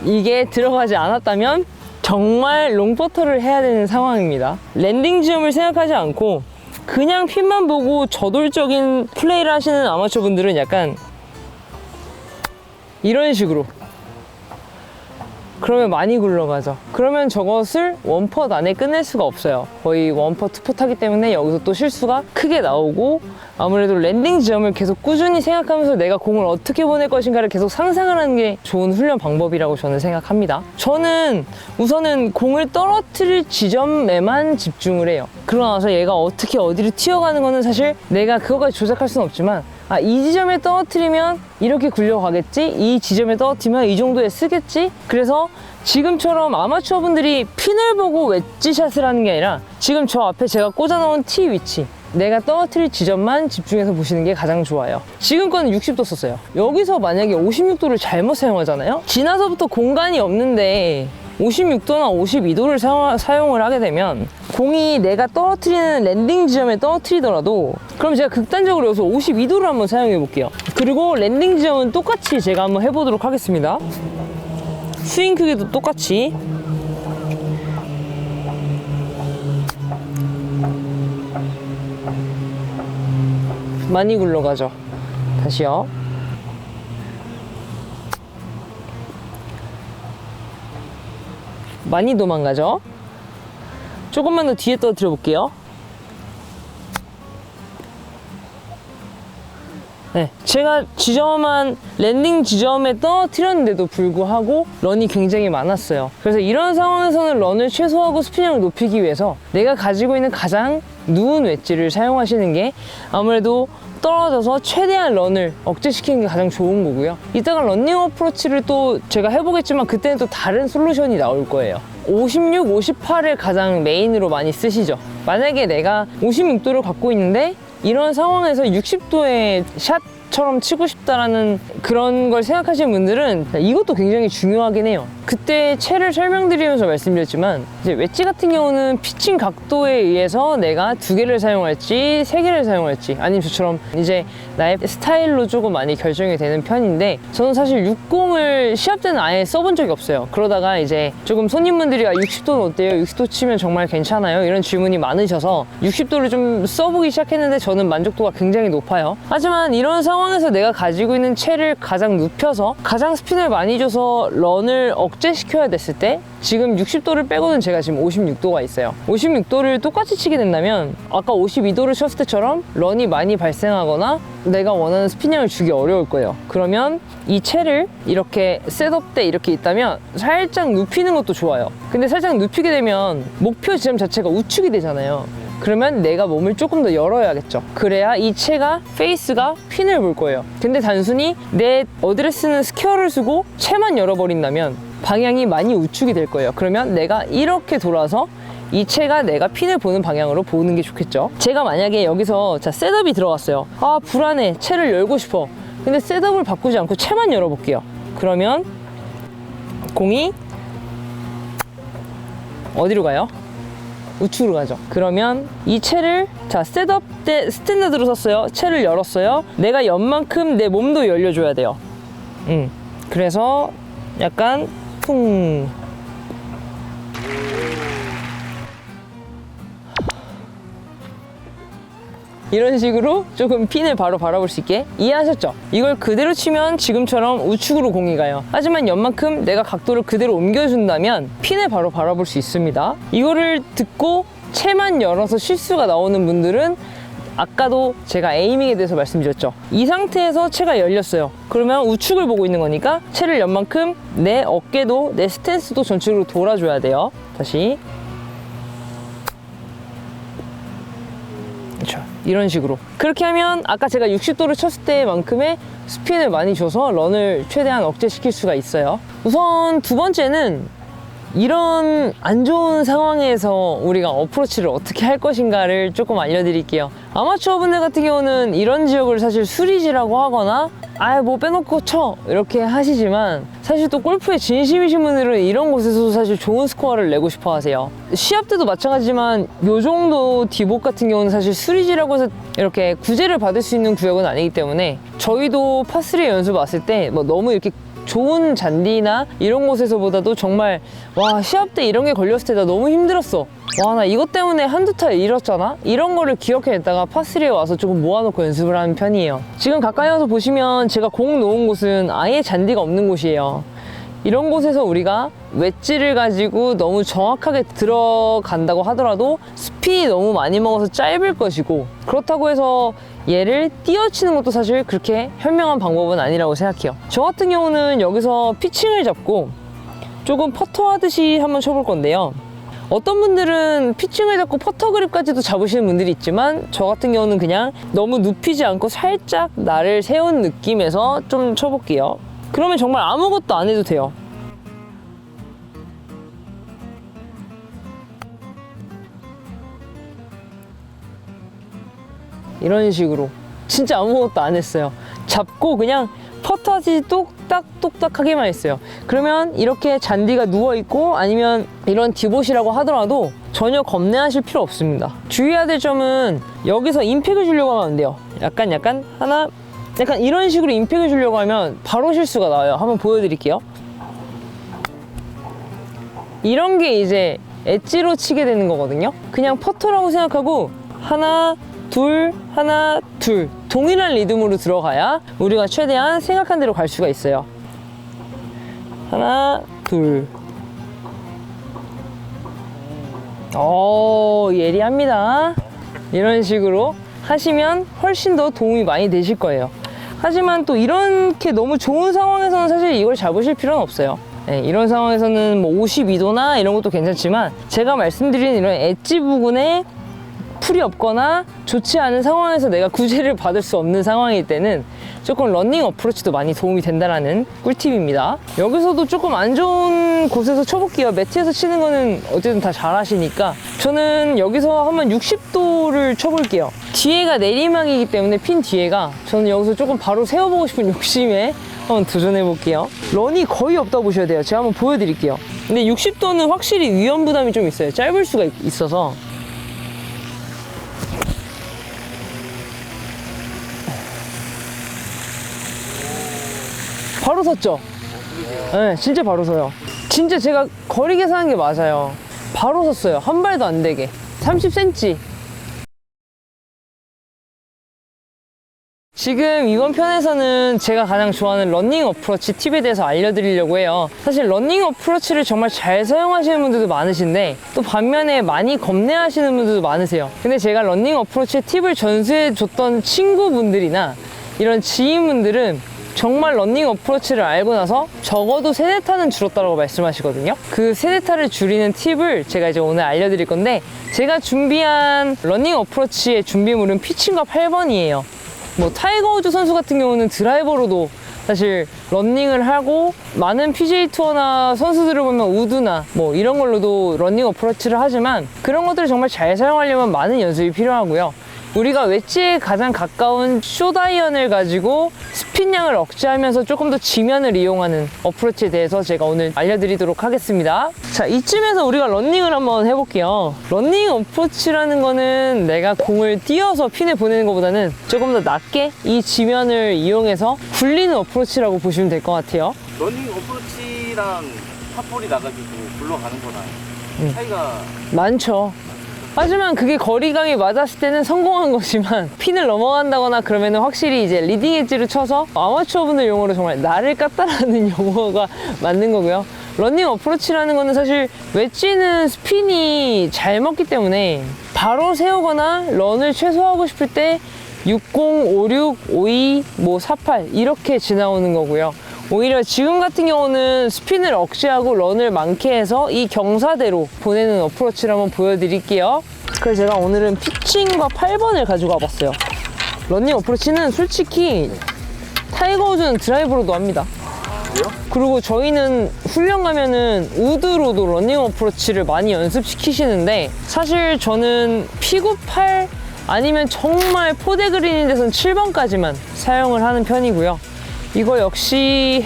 이게 들어가지 않았다면 정말 롱퍼터를 해야 되는 상황입니다. 랜딩 지점을 생각하지 않고 그냥 핀만 보고 저돌적인 플레이를 하시는 아마추어 분들은 약간 이런 식으로 그러면 많이 굴러가죠. 그러면 저것을 원퍼트 안에 끝낼 수가 없어요. 거의 원퍼트 투퍼트하기 때문에 여기서 또 실수가 크게 나오고 아무래도 랜딩 지점을 계속 꾸준히 생각하면서 내가 공을 어떻게 보낼 것인가를 계속 상상을 하는 게 좋은 훈련 방법이라고 저는 생각합니다. 저는 우선은 공을 떨어뜨릴 지점에만 집중을 해요. 그러고 나서 얘가 어떻게 어디로 튀어가는 거는 사실 내가 그거까지 조작할 수는 없지만 이 지점에 떨어뜨리면 이렇게 굴려가겠지? 이 지점에 떨어뜨리면 이 정도에 쓰겠지? 그래서 지금처럼 아마추어 분들이 핀을 보고 웨지샷을 하는 게 아니라 지금 저 앞에 제가 꽂아놓은 티 위치 내가 떨어뜨릴 지점만 집중해서 보시는 게 가장 좋아요. 지금 거는 60도 썼어요. 여기서 만약에 56도를 잘못 사용하잖아요? 지나서부터 공간이 없는데 56도나 52도를 사용을 하게 되면 공이 내가 떨어뜨리는 랜딩 지점에 떨어뜨리더라도 그럼 제가 극단적으로 여기서 52도를 한번 사용해 볼게요. 그리고 랜딩 지점은 똑같이 제가 한번 해보도록 하겠습니다. 스윙 크기도 똑같이 많이 굴러가죠. 다시요. 많이 도망가죠. 조금만 더 뒤에 떨어뜨려 볼게요. 네, 제가 지점한 랜딩 지점에 떨어뜨렸는데도 불구하고 런이 굉장히 많았어요. 그래서 이런 상황에서는 런을 최소화하고 스피닝을 높이기 위해서 내가 가지고 있는 가장 누운 웨지를 사용하시는 게 아무래도 떨어져서 최대한 런을 억제시키는 게 가장 좋은 거고요. 이따가 런닝 어프로치를 또 제가 해보겠지만 그때는 또 다른 솔루션이 나올 거예요. 56, 58을 가장 메인으로 많이 쓰시죠. 만약에 내가 56도를 갖고 있는데 이런 상황에서 60도의 샷처럼 치고 싶다라는 그런 걸 생각하시는 분들은 이것도 굉장히 중요하긴 해요. 그때 채를 설명드리면서 말씀드렸지만 이제 웨지 같은 경우는 피칭 각도에 의해서 내가 2개를 사용할지 3개를 사용할지 아니면 저처럼 이제 나의 스타일로 조금 많이 결정이 되는 편인데 저는 사실 60을 시합 때는 아예 써본 적이 없어요. 그러다가 이제 조금 손님분들이 60도는 어때요? 60도 치면 정말 괜찮아요? 이런 질문이 많으셔서 60도를 좀 써보기 시작했는데 저는 만족도가 굉장히 높아요. 하지만 이런 상황에서 내가 가지고 있는 채를 가장 눕혀서 가장 스핀을 많이 줘서 런을 억제시켜야 됐을 때 지금 60도를 빼고는 제가 지금 56도가 있어요. 56도를 똑같이 치게 된다면 아까 52도를 쳤을 때처럼 런이 많이 발생하거나 내가 원하는 스피닝을 주기 어려울 거예요. 그러면 이 채를 이렇게 셋업 때 이렇게 있다면 살짝 눕히는 것도 좋아요. 근데 살짝 눕히게 되면 목표 지점 자체가 우측이 되잖아요. 그러면 내가 몸을 조금 더 열어야겠죠. 그래야 이 채가 페이스가 핀을 볼 거예요. 근데 단순히 내 어드레스는 스퀘어를 쓰고 채만 열어버린다면 방향이 많이 우측이 될 거예요. 그러면 내가 이렇게 돌아서 이 채가 내가 핀을 보는 방향으로 보는 게 좋겠죠. 제가 만약에 여기서 자 셋업이 들어갔어요. 아 불안해, 채를 열고 싶어. 근데 셋업을 바꾸지 않고 채만 열어볼게요. 그러면 공이 어디로 가요? 우측으로 가죠. 그러면 이 채를 자 셋업 때 스탠다드로 섰어요. 채를 열었어요. 내가 연 만큼 내 몸도 열려줘야 돼요. 그래서 약간 쿵 이런 식으로 조금 핀을 바로 바라볼 수 있게 이해하셨죠? 이걸 그대로 치면 지금처럼 우측으로 공이 가요. 하지만 연만큼 내가 각도를 그대로 옮겨준다면 핀을 바로 바라볼 수 있습니다. 이거를 듣고 채만 열어서 실수가 나오는 분들은 아까도 제가 에이밍에 대해서 말씀드렸죠. 이 상태에서 채가 열렸어요. 그러면 우측을 보고 있는 거니까 채를 연 만큼 내 어깨도 내 스탠스도 전체적으로 돌아줘야 돼요. 다시 그렇죠. 이런 식으로 그렇게 하면 아까 제가 60도를 쳤을 때만큼의 스핀을 많이 줘서 런을 최대한 억제시킬 수가 있어요. 우선 두 번째는 이런 안 좋은 상황에서 우리가 어프로치를 어떻게 할 것인가를 조금 알려드릴게요. 아마추어 분들 같은 경우는 이런 지역을 사실 수리지라고 하거나 아 뭐 빼놓고 쳐 이렇게 하시지만 사실 또 골프에 진심이신 분들은 이런 곳에서도 사실 좋은 스코어를 내고 싶어 하세요. 시합 때도 마찬가지지만 요 정도 디봇 같은 경우는 사실 수리지라고 해서 이렇게 구제를 받을 수 있는 구역은 아니기 때문에 저희도 파3 연습 왔을 때 뭐 너무 이렇게 좋은 잔디나 이런 곳에서보다도 정말 와 시합 때 이런 게 걸렸을 때 나 너무 힘들었어. 와 나 이것 때문에 한두 타 잃었잖아? 이런 거를 기억해냈다가 파3에 와서 조금 모아놓고 연습을 하는 편이에요. 지금 가까이 와서 보시면 제가 공 놓은 곳은 아예 잔디가 없는 곳이에요. 이런 곳에서 우리가 웨지를 가지고 너무 정확하게 들어간다고 하더라도 스피이 너무 많이 먹어서 짧을 것이고 그렇다고 해서 얘를 띄어치는 것도 사실 그렇게 현명한 방법은 아니라고 생각해요. 저 같은 경우는 여기서 피칭을 잡고 조금 퍼터 하듯이 한번 쳐볼 건데요. 어떤 분들은 피칭을 잡고 퍼터 그립까지도 잡으시는 분들이 있지만 저 같은 경우는 그냥 너무 눕히지 않고 살짝 나를 세운 느낌에서 좀 쳐볼게요. 그러면 정말 아무것도 안 해도 돼요. 이런 식으로 진짜 아무것도 안 했어요. 잡고 그냥 퍼터하지 뚝딱뚝딱하게만 있어요. 그러면 이렇게 잔디가 누워있고 아니면 이런 디봇이라고 하더라도 전혀 겁내하실 필요 없습니다. 주의해야 될 점은 여기서 임팩을 주려고 하면 안 돼요. 약간 하나 약간 이런 식으로 임팩을 주려고 하면 바로 실수가 나와요. 한번 보여드릴게요. 이런 게 이제 엣지로 치게 되는 거거든요. 그냥 퍼터라고 생각하고 하나 둘 하나 둘 동일한 리듬으로 들어가야 우리가 최대한 생각한 대로 갈 수가 있어요. 하나 둘. 예리합니다. 이런 식으로 하시면 훨씬 더 도움이 많이 되실 거예요. 하지만 또 이렇게 너무 좋은 상황에서는 사실 이걸 잡으실 필요는 없어요. 네, 이런 상황에서는 뭐 52도나 이런 것도 괜찮지만 제가 말씀드린 이런 엣지 부분에 풀이 없거나 좋지 않은 상황에서 내가 구제를 받을 수 없는 상황일 때는 조금 러닝 어프로치도 많이 도움이 된다라는 꿀팁입니다. 여기서도 조금 안 좋은 곳에서 쳐볼게요. 매트에서 치는 거는 어쨌든 다 잘하시니까 저는 여기서 한번 60도를 쳐볼게요. 뒤에가 내리막이기 때문에 핀 뒤에가 저는 여기서 조금 바로 세워보고 싶은 욕심에 한번 도전해볼게요. 런이 거의 없다고 보셔야 돼요. 제가 한번 보여드릴게요. 근데 60도는 확실히 위험 부담이 좀 있어요. 짧을 수가 있어서. 바로 섰죠? 네, 진짜 바로 서요. 진짜 제가 거리 계산한 게 맞아요. 바로 섰어요. 한 발도 안 되게. 30cm. 지금 이번 편에서는 제가 가장 좋아하는 러닝 어프로치 팁에 대해서 알려드리려고 해요. 사실 러닝 어프로치를 정말 잘 사용하시는 분들도 많으신데 또 반면에 많이 겁내하시는 분들도 많으세요. 근데 제가 러닝 어프로치 팁을 전수해 줬던 친구분들이나 이런 지인분들은 정말 러닝 어프로치를 알고 나서 적어도 세대타는 줄었다고 말씀하시거든요. 그 세대타를 줄이는 팁을 제가 이제 오늘 알려드릴 건데 제가 준비한 러닝 어프로치의 준비물은 피칭과 8번이에요. 뭐 타이거 우즈 선수 같은 경우는 드라이버로도 사실 러닝을 하고 많은 PGA 투어나 선수들을 보면 우드나 뭐 이런 걸로도 러닝 어프로치를 하지만 그런 것들을 정말 잘 사용하려면 많은 연습이 필요하고요. 우리가 웨지에 가장 가까운 숏아이언을 가지고 스핀량을 억제하면서 조금 더 지면을 이용하는 어프로치에 대해서 제가 오늘 알려드리도록 하겠습니다. 자, 이쯤에서 우리가 러닝을 한번 해볼게요. 러닝 어프로치라는 거는 내가 공을 띄어서 핀에 보내는 것보다는 조금 더 낮게 이 지면을 이용해서 굴리는 어프로치라고 보시면 될 것 같아요. 러닝 어프로치랑 탑볼이 나가지고 굴러가는 거랑 차이가 많죠. 하지만 그게 거리감이 맞았을 때는 성공한 거지만 핀을 넘어간다거나 그러면 확실히 이제 리딩 엣지를 쳐서 아마추어 분들 용어로 정말 나를 깠다라는 용어가 맞는 거고요. 러닝 어프로치라는 거는 사실 웨지는 스핀이 잘 먹기 때문에 바로 세우거나 런을 최소화하고 싶을 때 60, 56, 52, 뭐 48 이렇게 지나오는 거고요. 오히려 지금 같은 경우는 스핀을 억제하고 런을 많게 해서 이 경사대로 보내는 어프로치를 한번 보여드릴게요. 그래서 제가 오늘은 피칭과 8번을 가지고 와봤어요. 러닝 어프로치는 솔직히 타이거 우즈는 드라이버로도 합니다. 그리고 저희는 훈련 가면은 우드로도 러닝 어프로치를 많이 연습시키시는데 사실 저는 P9, 8 아니면 정말 포대 그린인 데서는 7번까지만 사용을 하는 편이고요. 이거 역시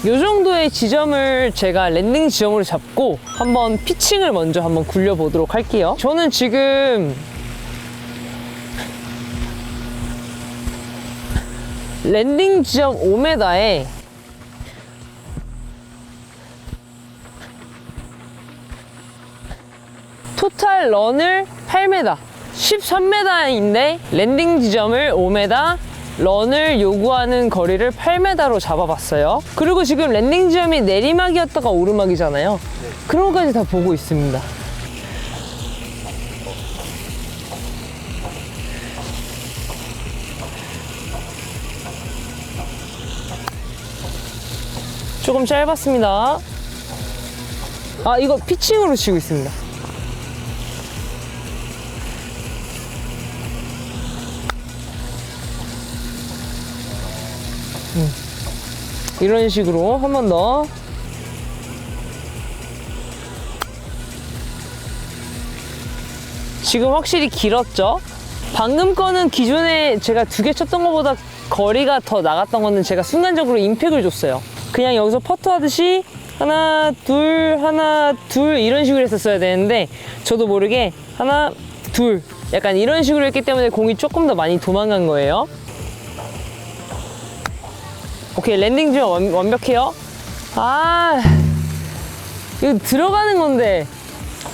이 정도의 지점을 제가 랜딩 지점으로 잡고 한번 피칭을 먼저 한번 굴려보도록 할게요. 저는 지금 랜딩 지점 5m에 토탈 런을 8m, 13m인데 랜딩 지점을 5m, 런을 요구하는 거리를 8m로 잡아봤어요. 그리고 지금 랜딩 지점이 내리막이었다가 오르막이잖아요. 그런 것까지 다 보고 있습니다. 조금 짧았습니다. 아, 이거 피칭으로 치고 있습니다. 이런 식으로 한 번 더. 지금 확실히 길었죠? 방금 거는 기존에 제가 2개 쳤던 것보다 거리가 더 나갔던 거는 제가 순간적으로 임팩을 줬어요. 그냥 여기서 퍼트 하듯이 하나, 둘 이런 식으로 했었어야 되는데 저도 모르게 하나, 둘 약간 이런 식으로 했기 때문에 공이 조금 더 많이 도망간 거예요. 오케이, 랜딩 지점 완벽해요. 아, 이거 들어가는 건데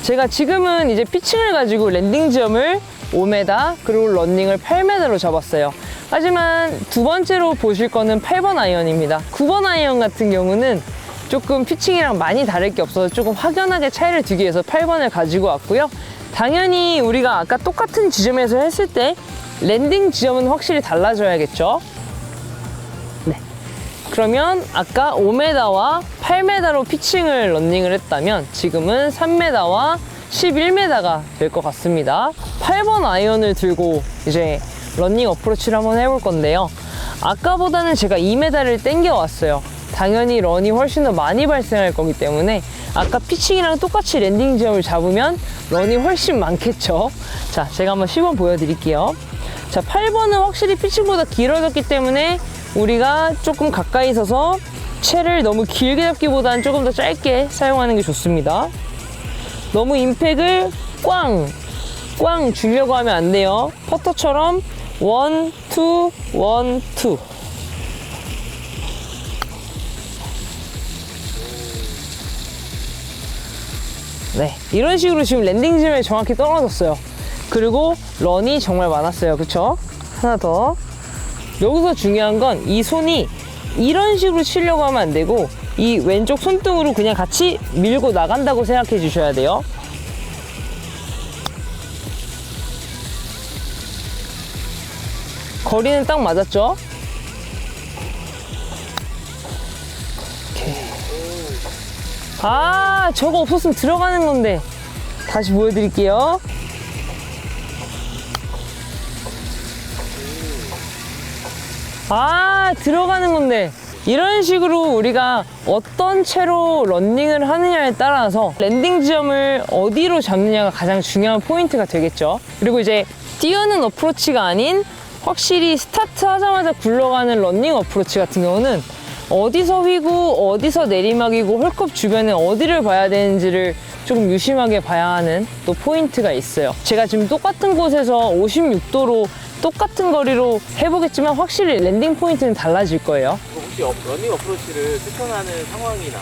제가 지금은 이제 피칭을 가지고 랜딩 지점을 5m 그리고 런닝을 8m로 잡았어요. 하지만 두 번째로 보실 거는 8번 아이언입니다. 9번 아이언 같은 경우는 조금 피칭이랑 많이 다를 게 없어서 조금 확연하게 차이를 두기 위해서 8번을 가지고 왔고요. 당연히 우리가 아까 똑같은 지점에서 했을 때 랜딩 지점은 확실히 달라져야겠죠. 네. 그러면 아까 5m와 8m로 피칭을 런닝을 했다면 지금은 3m와 11m가 될 것 같습니다. 8번 아이언을 들고 이제 런닝 어프로치를 한번 해볼 건데요. 아까보다는 제가 2m를 당겨왔어요. 당연히 런이 훨씬 더 많이 발생할 거기 때문에 아까 피칭이랑 똑같이 랜딩 지점을 잡으면 런이 훨씬 많겠죠. 자, 제가 한번 시범 보여드릴게요. 자, 8번은 확실히 피칭보다 길어졌기 때문에 우리가 조금 가까이 서서 채를 너무 길게 잡기보다는 조금 더 짧게 사용하는 게 좋습니다. 너무 임팩을 꽝 주려고 하면 안 돼요. 퍼터처럼 1, 2, 1, 2. 네, 이런 식으로 지금 랜딩 지점에 정확히 떨어졌어요. 그리고 런이 정말 많았어요. 그쵸? 하나 더. 여기서 중요한 건 이 손이 이런 식으로 치려고 하면 안 되고 이 왼쪽 손등으로 그냥 같이 밀고 나간다고 생각해 주셔야 돼요. 거리는 딱 맞았죠? 오케이. 아, 저거 없었으면 들어가는 건데. 다시 보여드릴게요. 아, 들어가는 건데. 이런 식으로 우리가 어떤 채로 런닝을 하느냐에 따라서 랜딩 지점을 어디로 잡느냐가 가장 중요한 포인트가 되겠죠. 그리고 이제 뛰어는 어프로치가 아닌 확실히 스타트 하자마자 굴러가는 런닝 어프로치 같은 경우는 어디서 휘고 어디서 내리막이고 홀컵 주변에 어디를 봐야 되는지를 조금 유심하게 봐야 하는 또 포인트가 있어요. 제가 지금 똑같은 곳에서 56도로 똑같은 거리로 해보겠지만 확실히 랜딩 포인트는 달라질 거예요. 혹시 러닝 어프로치를 추천하는 상황이나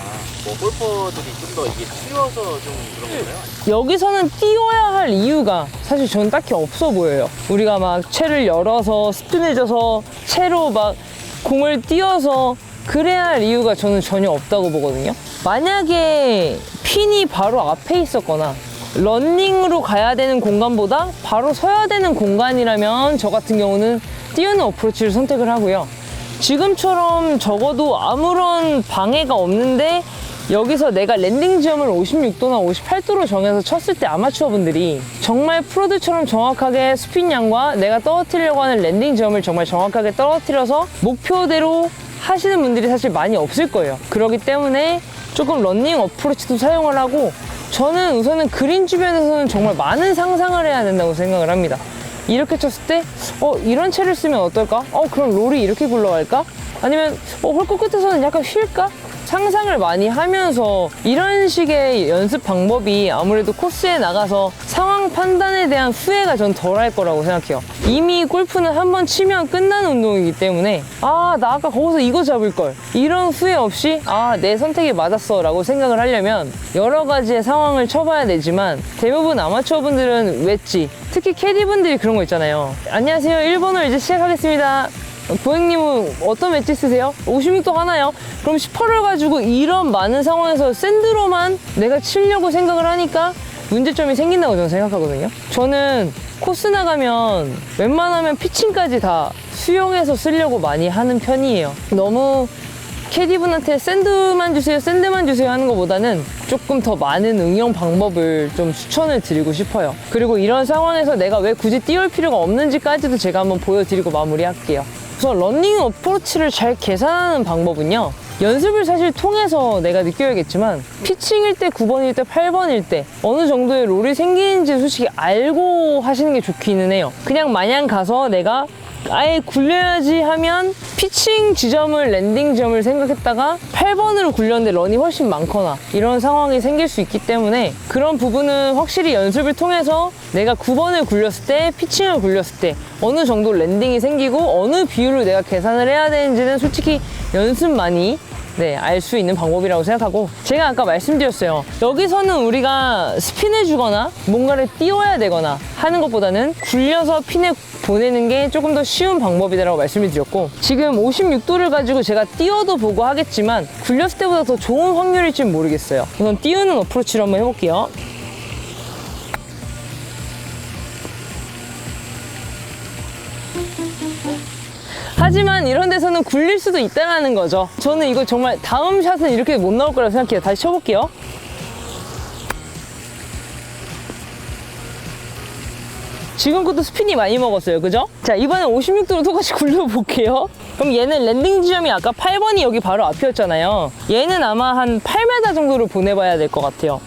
뭐 골퍼들이 좀 더 이게 쉬워서 좀 그런 건가요? 여기서는 띄워야 할 이유가 사실 저는 딱히 없어 보여요. 우리가 막 채를 열어서 스피드해줘서 채로 막 공을 띄워서 그래야 할 이유가 저는 전혀 없다고 보거든요. 만약에 핀이 바로 앞에 있었거나 런닝으로 가야 되는 공간보다 바로 서야 되는 공간이라면 저 같은 경우는 띄우는 어프로치를 선택을 하고요. 지금처럼 적어도 아무런 방해가 없는데 여기서 내가 랜딩 지점을 56도나 58도로 정해서 쳤을 때 아마추어 분들이 정말 프로들처럼 정확하게 스핀 양과 내가 떨어뜨리려고 하는 랜딩 지점을 정말 정확하게 떨어뜨려서 목표대로 하시는 분들이 사실 많이 없을 거예요. 그렇기 때문에 조금 런닝 어프로치도 사용을 하고 저는 우선은 그린 주변에서는 정말 많은 상상을 해야 된다고 생각을 합니다. 이렇게 쳤을 때 이런 채를 쓰면 어떨까? 그럼 롤이 이렇게 굴러갈까? 아니면 홀컵 끝에서는 약간 쉴까? 상상을 많이 하면서 이런 식의 연습 방법이 아무래도 코스에 나가서 상황 판단에 대한 후회가 전 덜할 거라고 생각해요. 이미 골프는 한 번 치면 끝나는 운동이기 때문에 나 아까 거기서 이거 잡을 걸 이런 후회 없이 내 선택이 맞았어 라고 생각을 하려면 여러 가지의 상황을 쳐봐야 되지만 대부분 아마추어 분들은 웨지, 특히 캐디분들이 그런 거 있잖아요. 안녕하세요, 1번홀 이제 시작하겠습니다. 고객님은 어떤 웨지 쓰세요? 56도 하나요? 그럼 18을 가지고 이런 많은 상황에서 샌드로만 내가 치려고 생각을 하니까 문제점이 생긴다고 저는 생각하거든요. 저는 코스 나가면 웬만하면 피칭까지 다 수용해서 쓰려고 많이 하는 편이에요. 너무 캐디분한테 샌드만 주세요 하는 것보다는 조금 더 많은 응용 방법을 좀 추천을 드리고 싶어요. 그리고 이런 상황에서 내가 왜 굳이 띄울 필요가 없는지까지도 제가 한번 보여드리고 마무리할게요. 우선 런닝 어프로치를 잘 계산하는 방법은요, 연습을 사실 통해서 내가 느껴야겠지만 피칭일 때 9번일 때 8번일 때 어느 정도의 롤이 생기는지 솔직히 알고 하시는 게 좋기는 해요. 그냥 마냥 가서 내가 아예 굴려야지 하면 피칭 지점을 랜딩 지점을 생각했다가 8번으로 굴렸는데 런이 훨씬 많거나 이런 상황이 생길 수 있기 때문에 그런 부분은 확실히 연습을 통해서 내가 9번을 굴렸을 때 피칭을 굴렸을 때 어느 정도 랜딩이 생기고 어느 비율을 내가 계산을 해야 되는지는 솔직히 연습만이 알 수 있는 방법이라고 생각하고 제가 아까 말씀드렸어요. 여기서는 우리가 스핀을 주거나 뭔가를 띄워야 되거나 하는 것보다는 굴려서 핀에 보내는 게 조금 더 쉬운 방법이라고 말씀을 드렸고 지금 56도를 가지고 제가 띄워도 보고 하겠지만 굴렸을 때보다 더 좋은 확률일지는 모르겠어요. 우선 띄우는 어프로치를 한번 해볼게요. 하지만 이런 데서는 굴릴 수도 있다는 거죠. 저는 이거 정말 다음 샷은 이렇게 못 나올 거라고 생각해요. 다시 쳐볼게요. 지금 것도 스핀이 많이 먹었어요. 그죠? 자, 이번엔 56도로 똑같이 굴려볼게요. 그럼 얘는 랜딩 지점이 아까 8번이 여기 바로 앞이었잖아요. 얘는 아마 한 8m 정도를 보내봐야 될 것 같아요.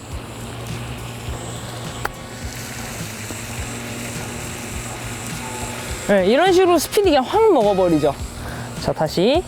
네, 이런 식으로 스피드 그냥 확 먹어버리죠. 자, 다시.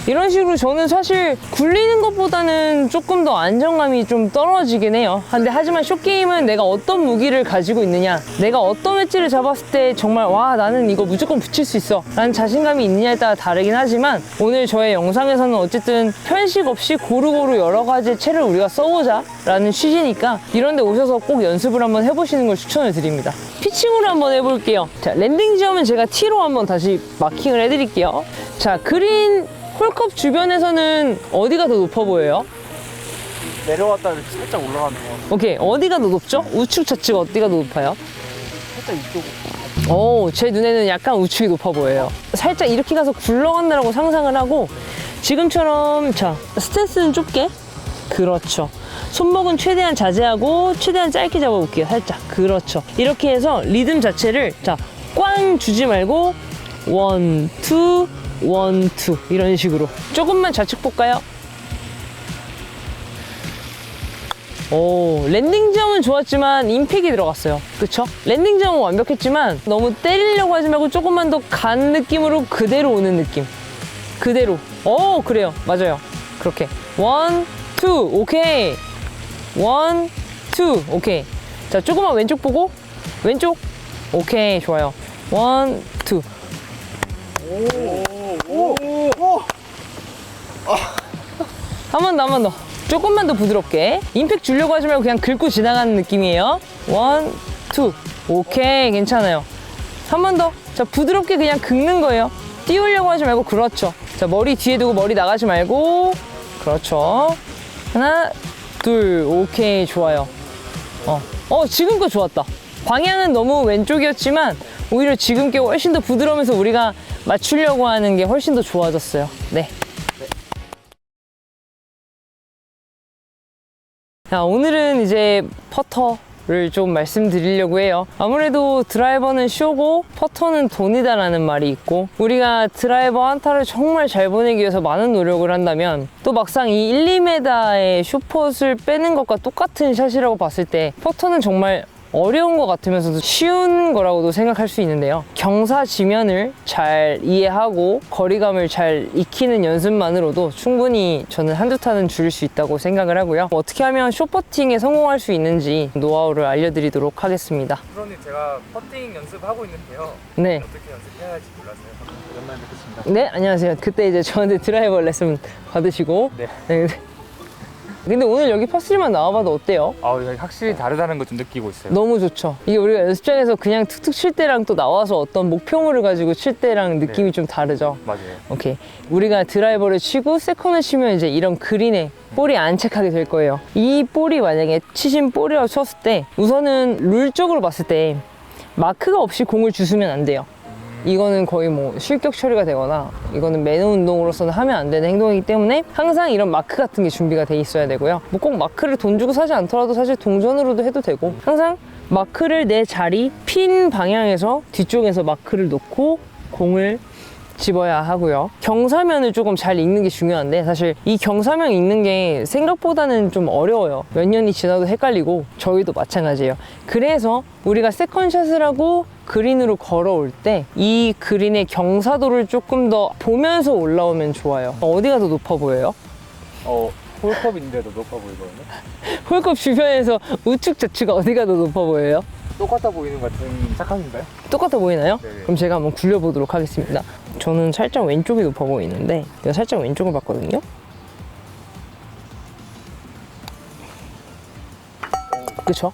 이런 식으로 저는 사실 굴리는 것보다는 조금 더 안정감이 좀 떨어지긴 해요. 근데 하지만 숏게임은 내가 어떤 무기를 가지고 있느냐, 내가 어떤 웨지를 잡았을 때 정말 와 나는 이거 무조건 붙일 수 있어 라는 자신감이 있느냐에 따라 다르긴 하지만 오늘 저의 영상에서는 어쨌든 편식 없이 고루고루 여러 가지 채를 우리가 써보자 라는 취지니까 이런 데 오셔서 꼭 연습을 한번 해보시는 걸 추천을 드립니다. 피칭으로 한번 해볼게요. 자, 랜딩 지점은 제가 T로 한번 다시 마킹을 해드릴게요. 자, 그린 홀컵 주변에서는 어디가 더 높아 보여요? 내려왔다 이렇게 살짝 올라가는 거. 오케이, 어디가 더 높죠? 우측 좌측 어디가 더 높아요? 살짝 이쪽. 오, 제 눈에는 약간 우측이 높아 보여요. 살짝 이렇게 가서 굴러간다라고 상상을 하고 지금처럼 자 스탠스는 좁게 그렇죠. 손목은 최대한 자제하고 최대한 짧게 잡아볼게요. 살짝 그렇죠. 이렇게 해서 리듬 자체를 자 꽝 주지 말고 1, 2 1, 2 이런 식으로 조금만 좌측 볼까요? 오, 랜딩 점은 좋았지만 임팩이 들어갔어요. 그쵸? 랜딩 점은 완벽했지만 너무 때리려고 하지 말고 조금만 더 간 느낌으로 그대로 오는 느낌. 그대로. 오, 그래요. 맞아요. 그렇게 1, 2 오케이 1, 2 오케이. 자, 조금만 왼쪽 보고 왼쪽 오케이 좋아요. 1, 2 한 번 더, 한 번 더. 조금만 더 부드럽게. 임팩 주려고 하지 말고 그냥 긁고 지나가는 느낌이에요. 1, 2. 오케이, 괜찮아요. 한 번 더. 자, 부드럽게 그냥 긁는 거예요. 띄우려고 하지 말고, 그렇죠. 자, 머리 뒤에 두고 머리 나가지 말고. 그렇죠. 하나, 둘. 오케이, 좋아요. 지금 거 좋았다. 방향은 너무 왼쪽이었지만, 오히려 지금 게 훨씬 더 부드러우면서 우리가 맞추려고 하는 게 훨씬 더 좋아졌어요. 네. 자, 오늘은 이제 퍼터를 좀 말씀드리려고 해요. 아무래도 드라이버는 쇼고 퍼터는 돈이다라는 말이 있고 우리가 드라이버 한 타를 정말 잘 보내기 위해서 많은 노력을 한다면 또 막상 이 1, 2m의 숏퍼트를 빼는 것과 똑같은 샷이라고 봤을 때 퍼터는 정말 어려운 것 같으면서도 쉬운 거라고도 생각할 수 있는데요. 경사 지면을 잘 이해하고 거리감을 잘 익히는 연습만으로도 충분히 저는 한두 타는 줄일 수 있다고 생각을 하고요. 어떻게 하면 숏퍼팅에 성공할 수 있는지 노하우를 알려드리도록 하겠습니다. 프로님 제가 퍼팅 연습하고 있는데요. 네. 어떻게 연습해야 할지 몰라서요. 오랜만에 뵙겠습니다. 네, 안녕하세요. 그때 이제 저한테 드라이버 레슨 받으시고 네. 근데 오늘 여기 퍼스리만 나와봐도 어때요? 여기 확실히 다르다는 걸 좀 느끼고 있어요. 너무 좋죠. 이게 우리가 연습장에서 그냥 툭툭 칠 때랑 또 나와서 어떤 목표물을 가지고 칠 때랑 느낌이 좀 다르죠. 맞아요. 오케이. 우리가 드라이버를 치고 세컨을 치면 이제 이런 그린에 볼이 안착하게 될 거예요. 이 볼이 만약에 치신 볼이라고 쳤을 때 우선은 룰적으로 봤을 때 마크가 없이 공을 주스면 안 돼요. 이거는 거의 뭐 실격 처리가 되거나 이거는 매너 운동으로서는 하면 안 되는 행동이기 때문에 항상 이런 마크 같은 게 준비가 돼 있어야 되고요. 뭐 꼭 마크를 돈 주고 사지 않더라도 사실 동전으로도 해도 되고 항상 마크를 내 자리 핀 방향에서 뒤쪽에서 마크를 놓고 공을 집어야 하고요. 경사면을 조금 잘 읽는 게 중요한데 사실 이 경사면 읽는 게 생각보다는 좀 어려워요. 몇 년이 지나도 헷갈리고 저희도 마찬가지예요. 그래서 우리가 세컨샷을 하고 그린으로 걸어올 때 이 그린의 경사도를 조금 더 보면서 올라오면 좋아요. 어디가 더 높아 보여요? 홀컵인데도 높아 보이거든요. 홀컵 주변에서 우측 좌측 어디가 더 높아 보여요? 똑같아 보이는 것 같은 착각인가요? 똑같아 보이나요? 네네. 그럼 제가 한번 굴려보도록 하겠습니다. 저는 살짝 왼쪽이 높아 보이는데 내가 살짝 왼쪽을 봤거든요. 그쵸?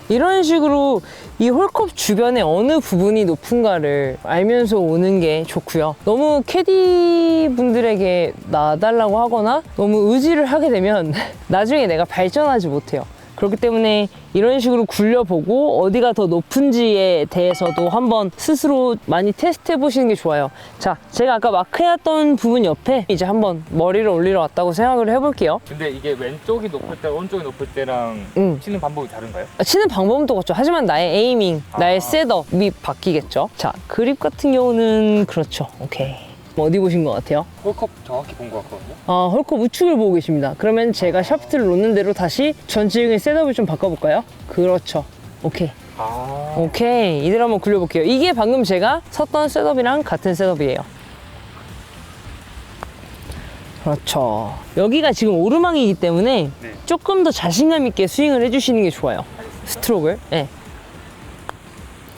이런 식으로 이 홀컵 주변에 어느 부분이 높은가를 알면서 오는 게 좋고요. 너무 캐디 분들에게 놔달라고 하거나 너무 의지를 하게 되면 나중에 내가 발전하지 못해요. 그렇기 때문에 이런 식으로 굴려보고 어디가 더 높은지에 대해서도 한번 스스로 많이 테스트해 보시는 게 좋아요. 자, 제가 아까 마크해놨던 부분 옆에 이제 한번 머리를 올리러 왔다고 생각을 해볼게요. 근데 이게 왼쪽이 높을 때, 오른쪽이 높을 때랑 치는 방법이 다른가요? 치는 방법은 똑같죠. 하지만 나의 에이밍, 나의 셋업이 바뀌겠죠. 자, 그립 같은 경우는 그렇죠. 오케이. 어디 보신 것 같아요? 홀컵 정확히 본 것 같거든요. 홀컵 우측을 보고 계십니다. 그러면 제가 샤프트를 놓는 대로 다시 전체적인 셋업을 좀 바꿔볼까요? 그렇죠. 오케이. 오케이. 이대로 한번 굴려볼게요. 이게 방금 제가 섰던 셋업이랑 같은 셋업이에요. 그렇죠. 여기가 지금 오르막이기 때문에 네. 조금 더 자신감 있게 스윙을 해주시는 게 좋아요. 스트로크를. 네.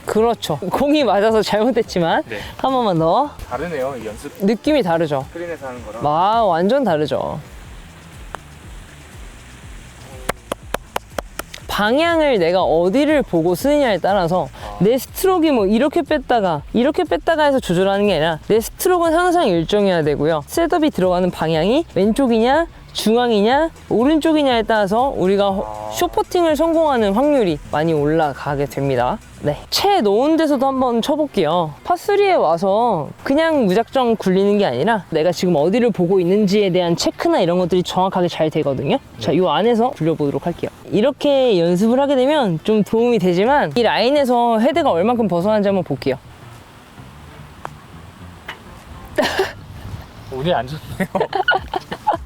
그렇죠. 공이 맞아서 잘못했지만 네. 한 번만 더. 다르네요, 이 연습 느낌이 다르죠. 스크린에서 하는 거랑. 완전 다르죠. 방향을 내가 어디를 보고 쓰느냐에 따라서 내 스트로크가 뭐 이렇게 뺐다가 해서 조절하는 게 아니라 내 스트로크는 항상 일정해야 되고요. 셋업이 들어가는 방향이 왼쪽이냐 중앙이냐 오른쪽이냐에 따라서 우리가 숏퍼팅을 성공하는 확률이 많이 올라가게 됩니다. 네, 채 놓은 데서도 한번 쳐볼게요. 파3에 와서 그냥 무작정 굴리는 게 아니라 내가 지금 어디를 보고 있는지에 대한 체크나 이런 것들이 정확하게 잘 되거든요. 자, 이 안에서 굴려보도록 할게요. 이렇게 연습을 하게 되면 좀 도움이 되지만 이 라인에서 헤드가 얼만큼 벗어나는지 한번 볼게요. 운이 안 좋네요.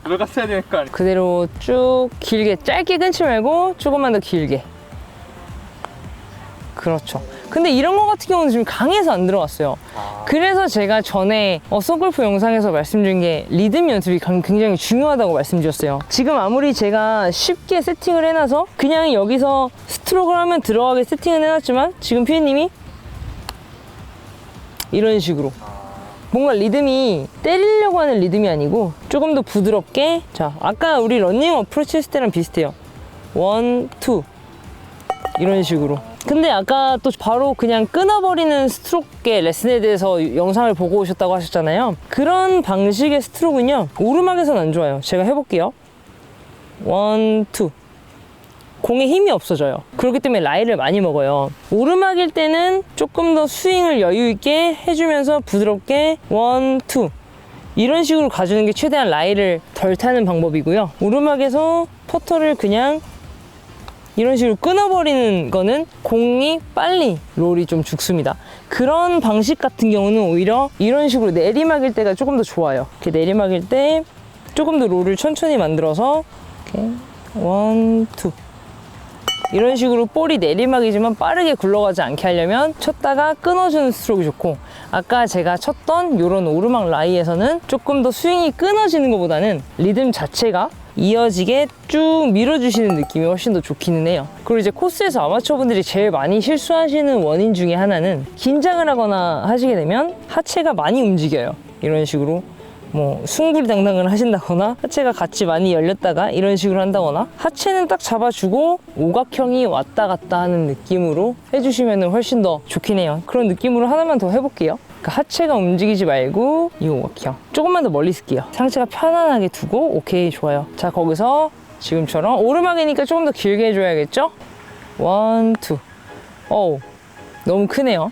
들어갔어야 되는 거 아니에요? 그대로 쭉 길게 짧게 끊지 말고 조금만 더 길게. 그렇죠. 근데 이런 거 같은 경우는 지금 강해서 안 들어갔어요. 그래서 제가 전에 썬골프 영상에서 말씀드린 게 리듬 연습이 굉장히 중요하다고 말씀드렸어요. 지금 아무리 제가 쉽게 세팅을 해놔서 그냥 여기서 스트로크를 하면 들어가게 세팅을 해놨지만 지금 피디님이 이런 식으로 뭔가 리듬이 때리려고 하는 리듬이 아니고 조금 더 부드럽게. 자, 아까 우리 러닝 어프로치 했을 때랑 비슷해요. 1, 2 이런 식으로. 근데 아까 또 바로 그냥 끊어버리는 스트로크의 레슨에 대해서 영상을 보고 오셨다고 하셨잖아요. 그런 방식의 스트로크는요 오르막에서는 안 좋아요. 제가 해볼게요. 1, 2 공에 힘이 없어져요. 그렇기 때문에 라이를 많이 먹어요. 오르막일 때는 조금 더 스윙을 여유 있게 해주면서 부드럽게 1, 2 이런 식으로 가주는 게 최대한 라이를 덜 타는 방법이고요. 오르막에서 퍼터를 그냥 이런 식으로 끊어버리는 거는 공이 빨리 롤이 좀 죽습니다. 그런 방식 같은 경우는 오히려 이런 식으로 내리막일 때가 조금 더 좋아요. 이렇게 내리막일 때 조금 더 롤을 천천히 만들어서 이렇게 1, 2 이런 식으로 볼이 내리막이지만 빠르게 굴러가지 않게 하려면 쳤다가 끊어주는 스트로크 좋고, 아까 제가 쳤던 이런 오르막 라이에서는 조금 더 스윙이 끊어지는 것보다는 리듬 자체가 이어지게 쭉 밀어주시는 느낌이 훨씬 더 좋기는 해요. 그리고 이제 코스에서 아마추어분들이 제일 많이 실수하시는 원인 중에 하나는 긴장을 하거나 하시게 되면 하체가 많이 움직여요. 이런 식으로 뭐 숭불당당을 하신다거나 하체가 같이 많이 열렸다가 이런 식으로 한다거나, 하체는 딱 잡아주고 오각형이 왔다 갔다 하는 느낌으로 해주시면 훨씬 더 좋긴 해요. 그런 느낌으로 하나만 더 해볼게요. 그러니까 하체가 움직이지 말고 이 오각형 조금만 더 멀리 쓸게요. 상체가 편안하게 두고. 오케이, 좋아요. 자, 거기서 지금처럼 오르막이니까 조금 더 길게 해줘야겠죠? 1, 2 어우, 너무 크네요.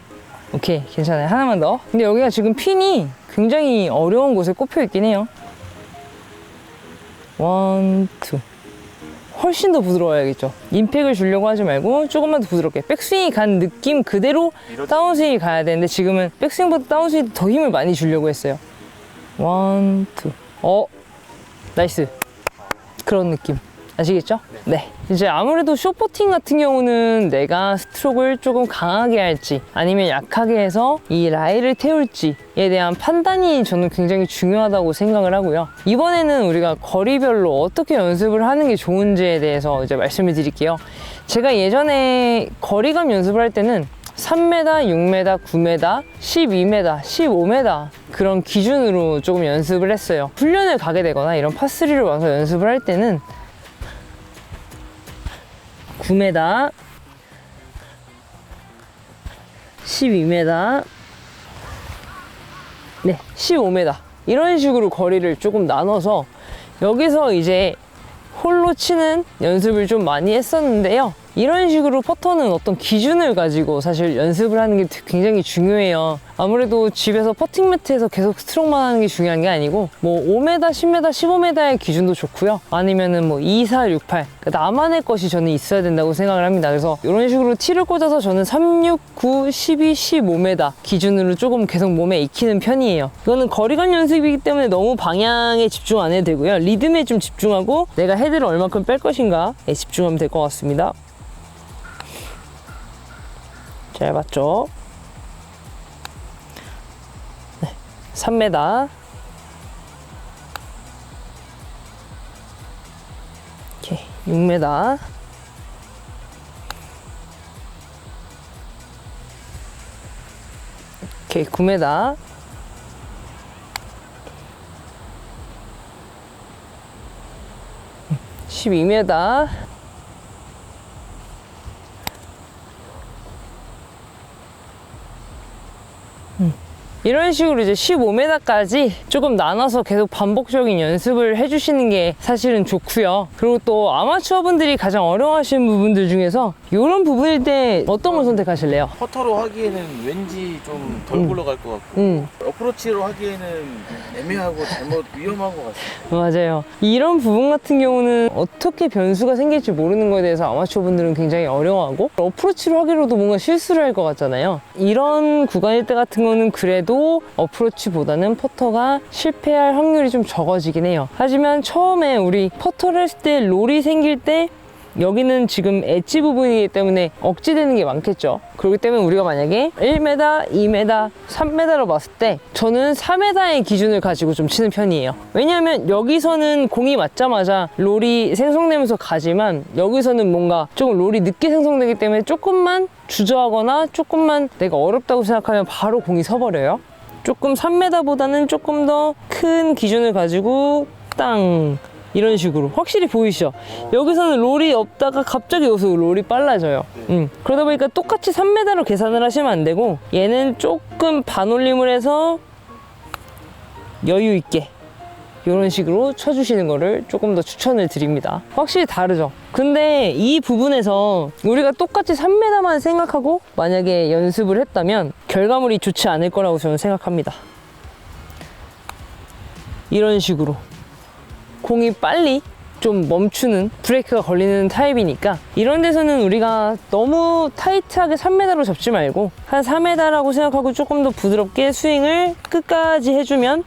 오케이, 괜찮아요. 하나만 더. 근데 여기가 지금 핀이 굉장히 어려운 곳에 꼽혀 있긴 해요. 1, 2 훨씬 더 부드러워야겠죠. 임팩을 주려고 하지 말고 조금만 더 부드럽게 백스윙이 간 느낌 그대로 다운스윙이 가야 되는데 지금은 백스윙보다 다운스윙이 더 힘을 많이 주려고 했어요. 1, 2 나이스. 그런 느낌 아시겠죠? 네. 이제 아무래도 숏퍼팅 같은 경우는 내가 스트로크를 조금 강하게 할지 아니면 약하게 해서 이 라이를 태울지에 대한 판단이 저는 굉장히 중요하다고 생각을 하고요. 이번에는 우리가 거리별로 어떻게 연습을 하는 게 좋은지에 대해서 이제 말씀을 드릴게요. 제가 예전에 거리감 연습을 할 때는 3m, 6m, 9m, 12m, 15m 그런 기준으로 조금 연습을 했어요. 훈련을 가게 되거나 이런 파3를 와서 연습을 할 때는 9m, 12m, 네, 15m 이런 식으로 거리를 조금 나눠서 여기서 이제 홀로 치는 연습을 좀 많이 했었는데요. 이런 식으로 퍼터는 어떤 기준을 가지고 사실 연습을 하는 게 굉장히 중요해요. 아무래도 집에서 퍼팅 매트에서 계속 스트로크만 하는 게 중요한 게 아니고 뭐 5m, 10m, 15m의 기준도 좋고요. 아니면은 뭐 2, 4, 6, 8 나만의 것이 저는 있어야 된다고 생각을 합니다. 그래서 이런 식으로 티를 꽂아서 저는 3, 6, 9, 12, 15m 기준으로 조금 계속 몸에 익히는 편이에요. 이거는 거리감 연습이기 때문에 너무 방향에 집중 안 해도 되고요. 리듬에 좀 집중하고 내가 헤드를 얼마큼 뺄 것인가에 집중하면 될 것 같습니다. 잘 봤죠? 네, 3m 오케이, 6m 오케이, 9m 12m 이런 식으로 이제 15m까지 조금 나눠서 계속 반복적인 연습을 해주시는 게 사실은 좋고요. 그리고 또 아마추어 분들이 가장 어려워하시는 부분들 중에서 이런 부분일 때 어떤 걸 선택하실래요? 퍼터로 하기에는 왠지 좀 덜 굴러갈 것 같고 어프로치로 하기에는 애매하고 잘못 위험한 것 같습니다. 맞아요. 이런 부분 같은 경우는 어떻게 변수가 생길지 모르는 거에 대해서 아마추어 분들은 굉장히 어려워하고 어프로치로 하기로도 뭔가 실수를 할 것 같잖아요. 이런 구간일 때 같은 거는 그래도 어프로치보다는 퍼터가 실패할 확률이 좀 적어지긴 해요. 하지만 처음에 우리 퍼터를 했을 때 롤이 생길 때 여기는 지금 엣지 부분이기 때문에 억지되는 게 많겠죠. 그렇기 때문에 우리가 만약에 1m, 2m, 3m로 봤을 때 저는 4m의 기준을 가지고 좀 치는 편이에요. 왜냐하면 여기서는 공이 맞자마자 롤이 생성되면서 가지만 여기서는 뭔가 조금 롤이 늦게 생성되기 때문에 조금만 주저하거나 조금만 내가 어렵다고 생각하면 바로 공이 서버려요. 조금 3m보다는 조금 더 큰 기준을 가지고 땅 이런 식으로 확실히 보이시죠? 여기서는 롤이 없다가 갑자기 여기서 롤이 빨라져요. 그러다 보니까 똑같이 3m로 계산을 하시면 안 되고 얘는 조금 반올림을 해서 여유 있게 이런 식으로 쳐주시는 거를 조금 더 추천을 드립니다. 확실히 다르죠? 근데 이 부분에서 우리가 똑같이 3m만 생각하고 만약에 연습을 했다면 결과물이 좋지 않을 거라고 저는 생각합니다. 이런 식으로 공이 빨리 좀 멈추는 브레이크가 걸리는 타입이니까 이런 데서는 우리가 너무 타이트하게 3m로 잡지 말고 한 4m라고 생각하고 조금 더 부드럽게 스윙을 끝까지 해주면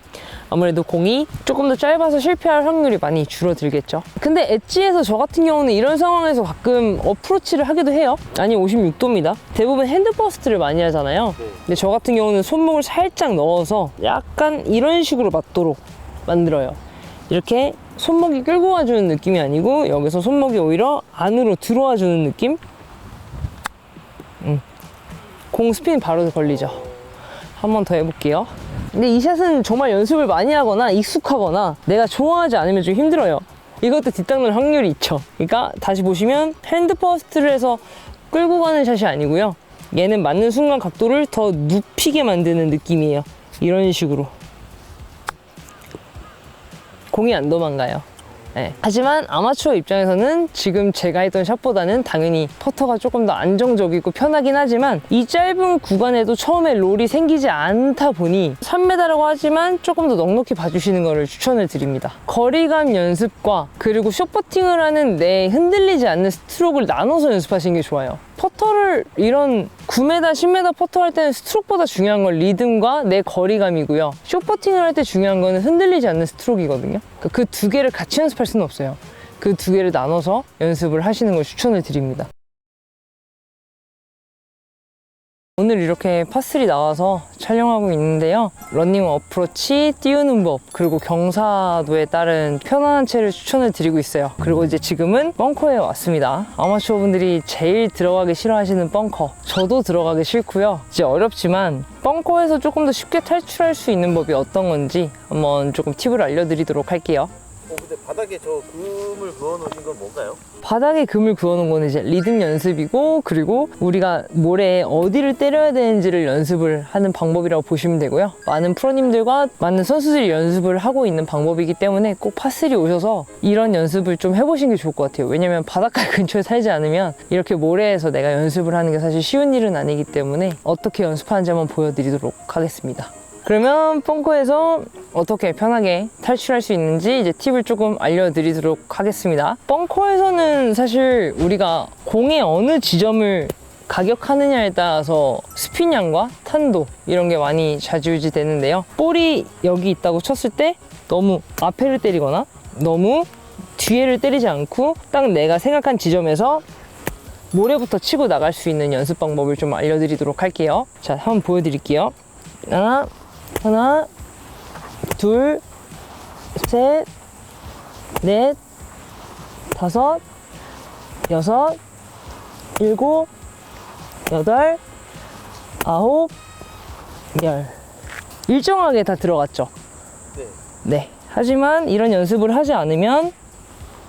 아무래도 공이 조금 더 짧아서 실패할 확률이 많이 줄어들겠죠. 근데 엣지에서 저 같은 경우는 이런 상황에서 가끔 어프로치를 하기도 해요. 아니 56도입니다. 대부분 핸드퍼스트를 많이 하잖아요. 근데 저 같은 경우는 손목을 살짝 넣어서 약간 이런 식으로 맞도록 만들어요. 이렇게 손목이 끌고 와주는 느낌이 아니고 여기서 손목이 오히려 안으로 들어와 주는 느낌? 공 스핀 바로 걸리죠. 한 번 더 해볼게요. 근데 이 샷은 정말 연습을 많이 하거나 익숙하거나 내가 좋아하지 않으면 좀 힘들어요. 이것도 뒷땅날 확률이 있죠. 그러니까 다시 보시면 핸드 퍼스트를 해서 끌고 가는 샷이 아니고요. 얘는 맞는 순간 각도를 더 눕히게 만드는 느낌이에요. 이런 식으로. 공이 안 도망가요. 네. 하지만 아마추어 입장에서는 지금 제가 했던 샷보다는 당연히 퍼터가 조금 더 안정적이고 편하긴 하지만 이 짧은 구간에도 처음에 롤이 생기지 않다 보니 3m라고 하지만 조금 더 넉넉히 봐주시는 것을 추천을 드립니다. 거리감 연습과 그리고 숏퍼팅을 하는 내 흔들리지 않는 스트로크를 나눠서 연습하시는 게 좋아요. 퍼터를 이런 9m, 10m 퍼터 할 때는 스트로크보다 중요한 건 리듬과 내 거리감이고요. 숏퍼팅을 할 때 중요한 거는 흔들리지 않는 스트로크이거든요. 그 두 개를 같이 연습할 수는 없어요. 그 두 개를 나눠서 연습을 하시는 걸 추천을 드립니다. 오늘 이렇게 파3 나와서 촬영하고 있는데요. 러닝 어프로치, 띄우는 법, 그리고 경사도에 따른 편안한 채를 추천을 드리고 있어요. 그리고 이제 지금은 벙커에 왔습니다. 아마추어 분들이 제일 들어가기 싫어하시는 벙커. 저도 들어가기 싫고요. 이제 어렵지만 벙커에서 조금 더 쉽게 탈출할 수 있는 법이 어떤 건지 한번 조금 팁을 알려드리도록 할게요. 근데 바닥에 저 금을 그어놓으신 건 뭔가요? 바닥에 금을 그어놓은 거는 이제 리듬 연습이고, 그리고 우리가 모래에 어디를 때려야 되는지를 연습을 하는 방법이라고 보시면 되고요. 많은 프로님들과 많은 선수들이 연습을 하고 있는 방법이기 때문에 꼭 파3 오셔서 이런 연습을 좀 해보시는 게 좋을 것 같아요. 왜냐면 바닷가 근처에 살지 않으면 이렇게 모래에서 내가 연습을 하는 게 사실 쉬운 일은 아니기 때문에 어떻게 연습하는지 한번 보여드리도록 하겠습니다. 그러면 벙커에서 어떻게 편하게 탈출할 수 있는지 이제 팁을 조금 알려드리도록 하겠습니다. 벙커에서는 사실 우리가 공의 어느 지점을 가격하느냐에 따라서 스핀량과 탄도 이런 게 많이 좌지우지 되는데요. 볼이 여기 있다고 쳤을 때 너무 앞에를 때리거나 너무 뒤에를 때리지 않고 딱 내가 생각한 지점에서 모래부터 치고 나갈 수 있는 연습 방법을 좀 알려드리도록 할게요. 자, 한번 보여드릴게요. 하나, 둘, 셋, 넷, 다섯, 여섯, 일곱, 여덟, 아홉, 열. 일정하게 다 들어갔죠? 네. 네. 하지만 이런 연습을 하지 않으면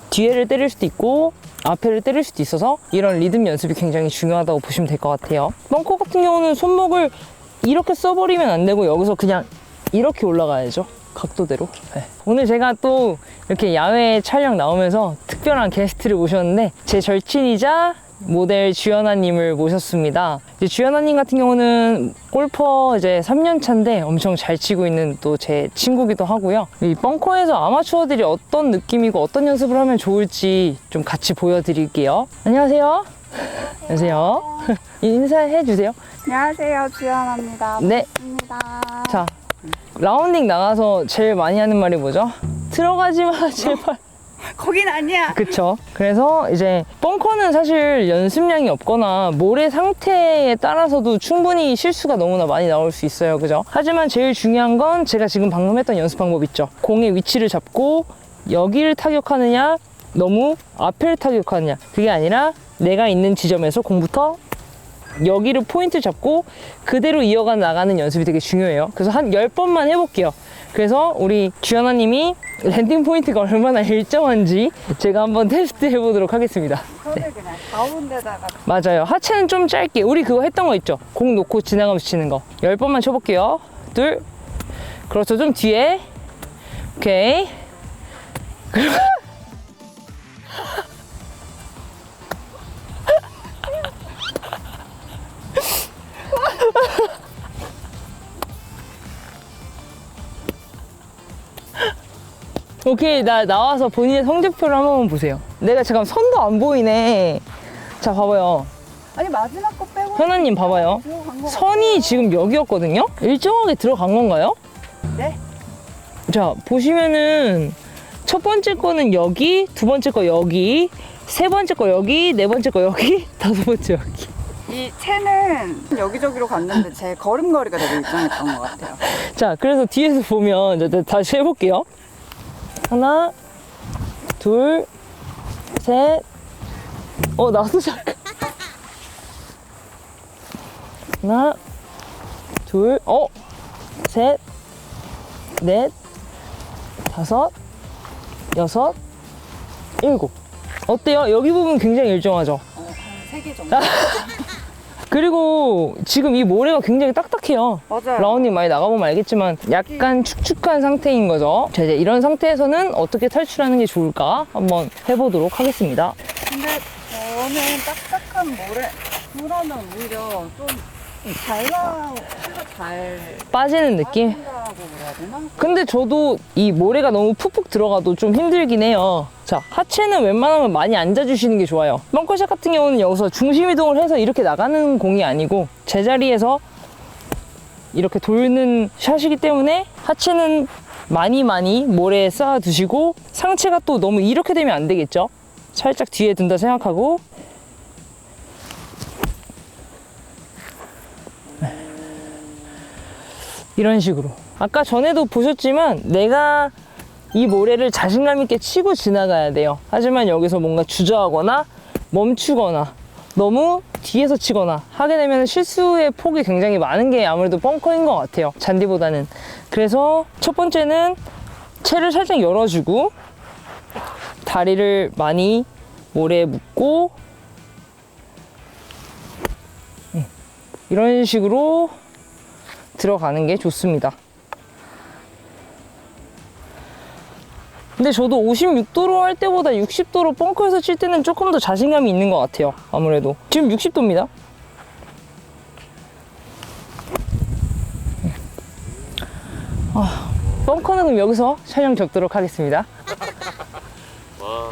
뒤에를 때릴 수도 있고 앞에를 때릴 수도 있어서 이런 리듬 연습이 굉장히 중요하다고 보시면 될 것 같아요. 벙커 같은 경우는 손목을 이렇게 써버리면 안 되고 여기서 그냥 이렇게 올라가야죠. 각도대로. 네. 오늘 제가 또 이렇게 야외 촬영 나오면서 특별한 게스트를 모셨는데 제 절친이자 모델 주연아님을 모셨습니다. 이제 주연아님 같은 경우는 골퍼 이제 3년 차인데 엄청 잘 치고 있는 또 제 친구기도 하고요. 이 벙커에서 아마추어들이 어떤 느낌이고 어떤 연습을 하면 좋을지 좀 같이 보여드릴게요. 안녕하세요. 안녕하세요. 인사해 주세요. 안녕하세요, 주연아입니다. 네. 반갑습니다. 자, 라운딩 나가서 제일 많이 하는 말이 뭐죠? 들어가지 마, 제발. 거긴 아니야. 그쵸. 그래서 이제 벙커는 사실 연습량이 없거나 모래 상태에 따라서도 충분히 실수가 너무나 많이 나올 수 있어요. 그죠? 하지만 제일 중요한 건 제가 지금 방금 했던 연습 방법 있죠. 공의 위치를 잡고 여기를 타격하느냐, 너무 앞을 타격하느냐. 그게 아니라 내가 있는 지점에서 공부터 여기를 포인트 잡고 그대로 이어가 나가는 연습이 되게 중요해요. 그래서 한 10번만 해볼게요. 그래서 우리 주연아님이 랜딩 포인트가 얼마나 일정한지 제가 한번 테스트 해보도록 하겠습니다. 손을 그냥 가운데다가. 맞아요. 하체는 좀 짧게. 우리 그거 했던 거 있죠? 공 놓고 지나가면서 치는 거. 10번만 쳐볼게요. 둘. 그렇죠. 좀 뒤에. 오케이. 오케이. 나와서 본인의 성적표를 한 번만 보세요. 내가 잠깐 선도 안 보이네. 자, 봐봐요. 아니, 마지막 거 빼고. 현아님 봐봐요. 들어간 거 선이 지금 여기였거든요? 일정하게 들어간 건가요? 같아요. 네. 자, 보시면은 첫 번째 거는 여기, 두 번째 거 여기, 세 번째 거 여기, 네 번째 거 여기, 다섯 번째 여기. 이 채는 여기저기로 갔는데 제 걸음걸이가 되게 일정했던 것 같아요. 자, 그래서 뒤에서 보면 이제 다시 해볼게요. 하나, 둘, 셋. 나도 잠깐. 하나, 둘, 셋, 넷, 다섯, 여섯, 일곱. 어때요? 여기 부분 굉장히 일정하죠? 한 3개 정도. 그리고 지금 이 모래가 굉장히 딱딱해요. 맞아요. 라온님 많이 나가보면 알겠지만 약간 축축한 상태인 거죠. 자, 이제 이런 상태에서는 어떻게 탈출하는 게 좋을까 한번 해보도록 하겠습니다. 근데 저는 딱딱한 모래 그러면 오히려 좀 피가 잘 빠지는 느낌? 빠진다고 그래야 되나? 근데 저도 이 모래가 너무 푹푹 들어가도 좀 힘들긴 해요. 자, 하체는 웬만하면 많이 앉아주시는 게 좋아요. 벙커샷 같은 경우는 여기서 중심 이동을 해서 이렇게 나가는 공이 아니고 제자리에서 이렇게 돌는 샷이기 때문에 하체는 많이 모래에 쌓아두시고 상체가 또 너무 이렇게 되면 안 되겠죠? 살짝 뒤에 둔다 생각하고 이런 식으로. 아까 전에도 보셨지만 내가 이 모래를 자신감 있게 치고 지나가야 돼요. 하지만 여기서 뭔가 주저하거나 멈추거나 너무 뒤에서 치거나 하게 되면 실수의 폭이 굉장히 많은 게 아무래도 벙커인 것 같아요. 잔디보다는. 그래서 첫 번째는 채를 살짝 열어주고 다리를 많이 모래에 묶고 이런 식으로 들어가는 게 좋습니다. 근데 저도 56도로 할 때보다 60도로 벙커에서 칠 때는 조금 더 자신감이 있는 것 같아요. 아무래도 지금 60도입니다. 벙커는 그럼 여기서 촬영 접도록 하겠습니다. 와.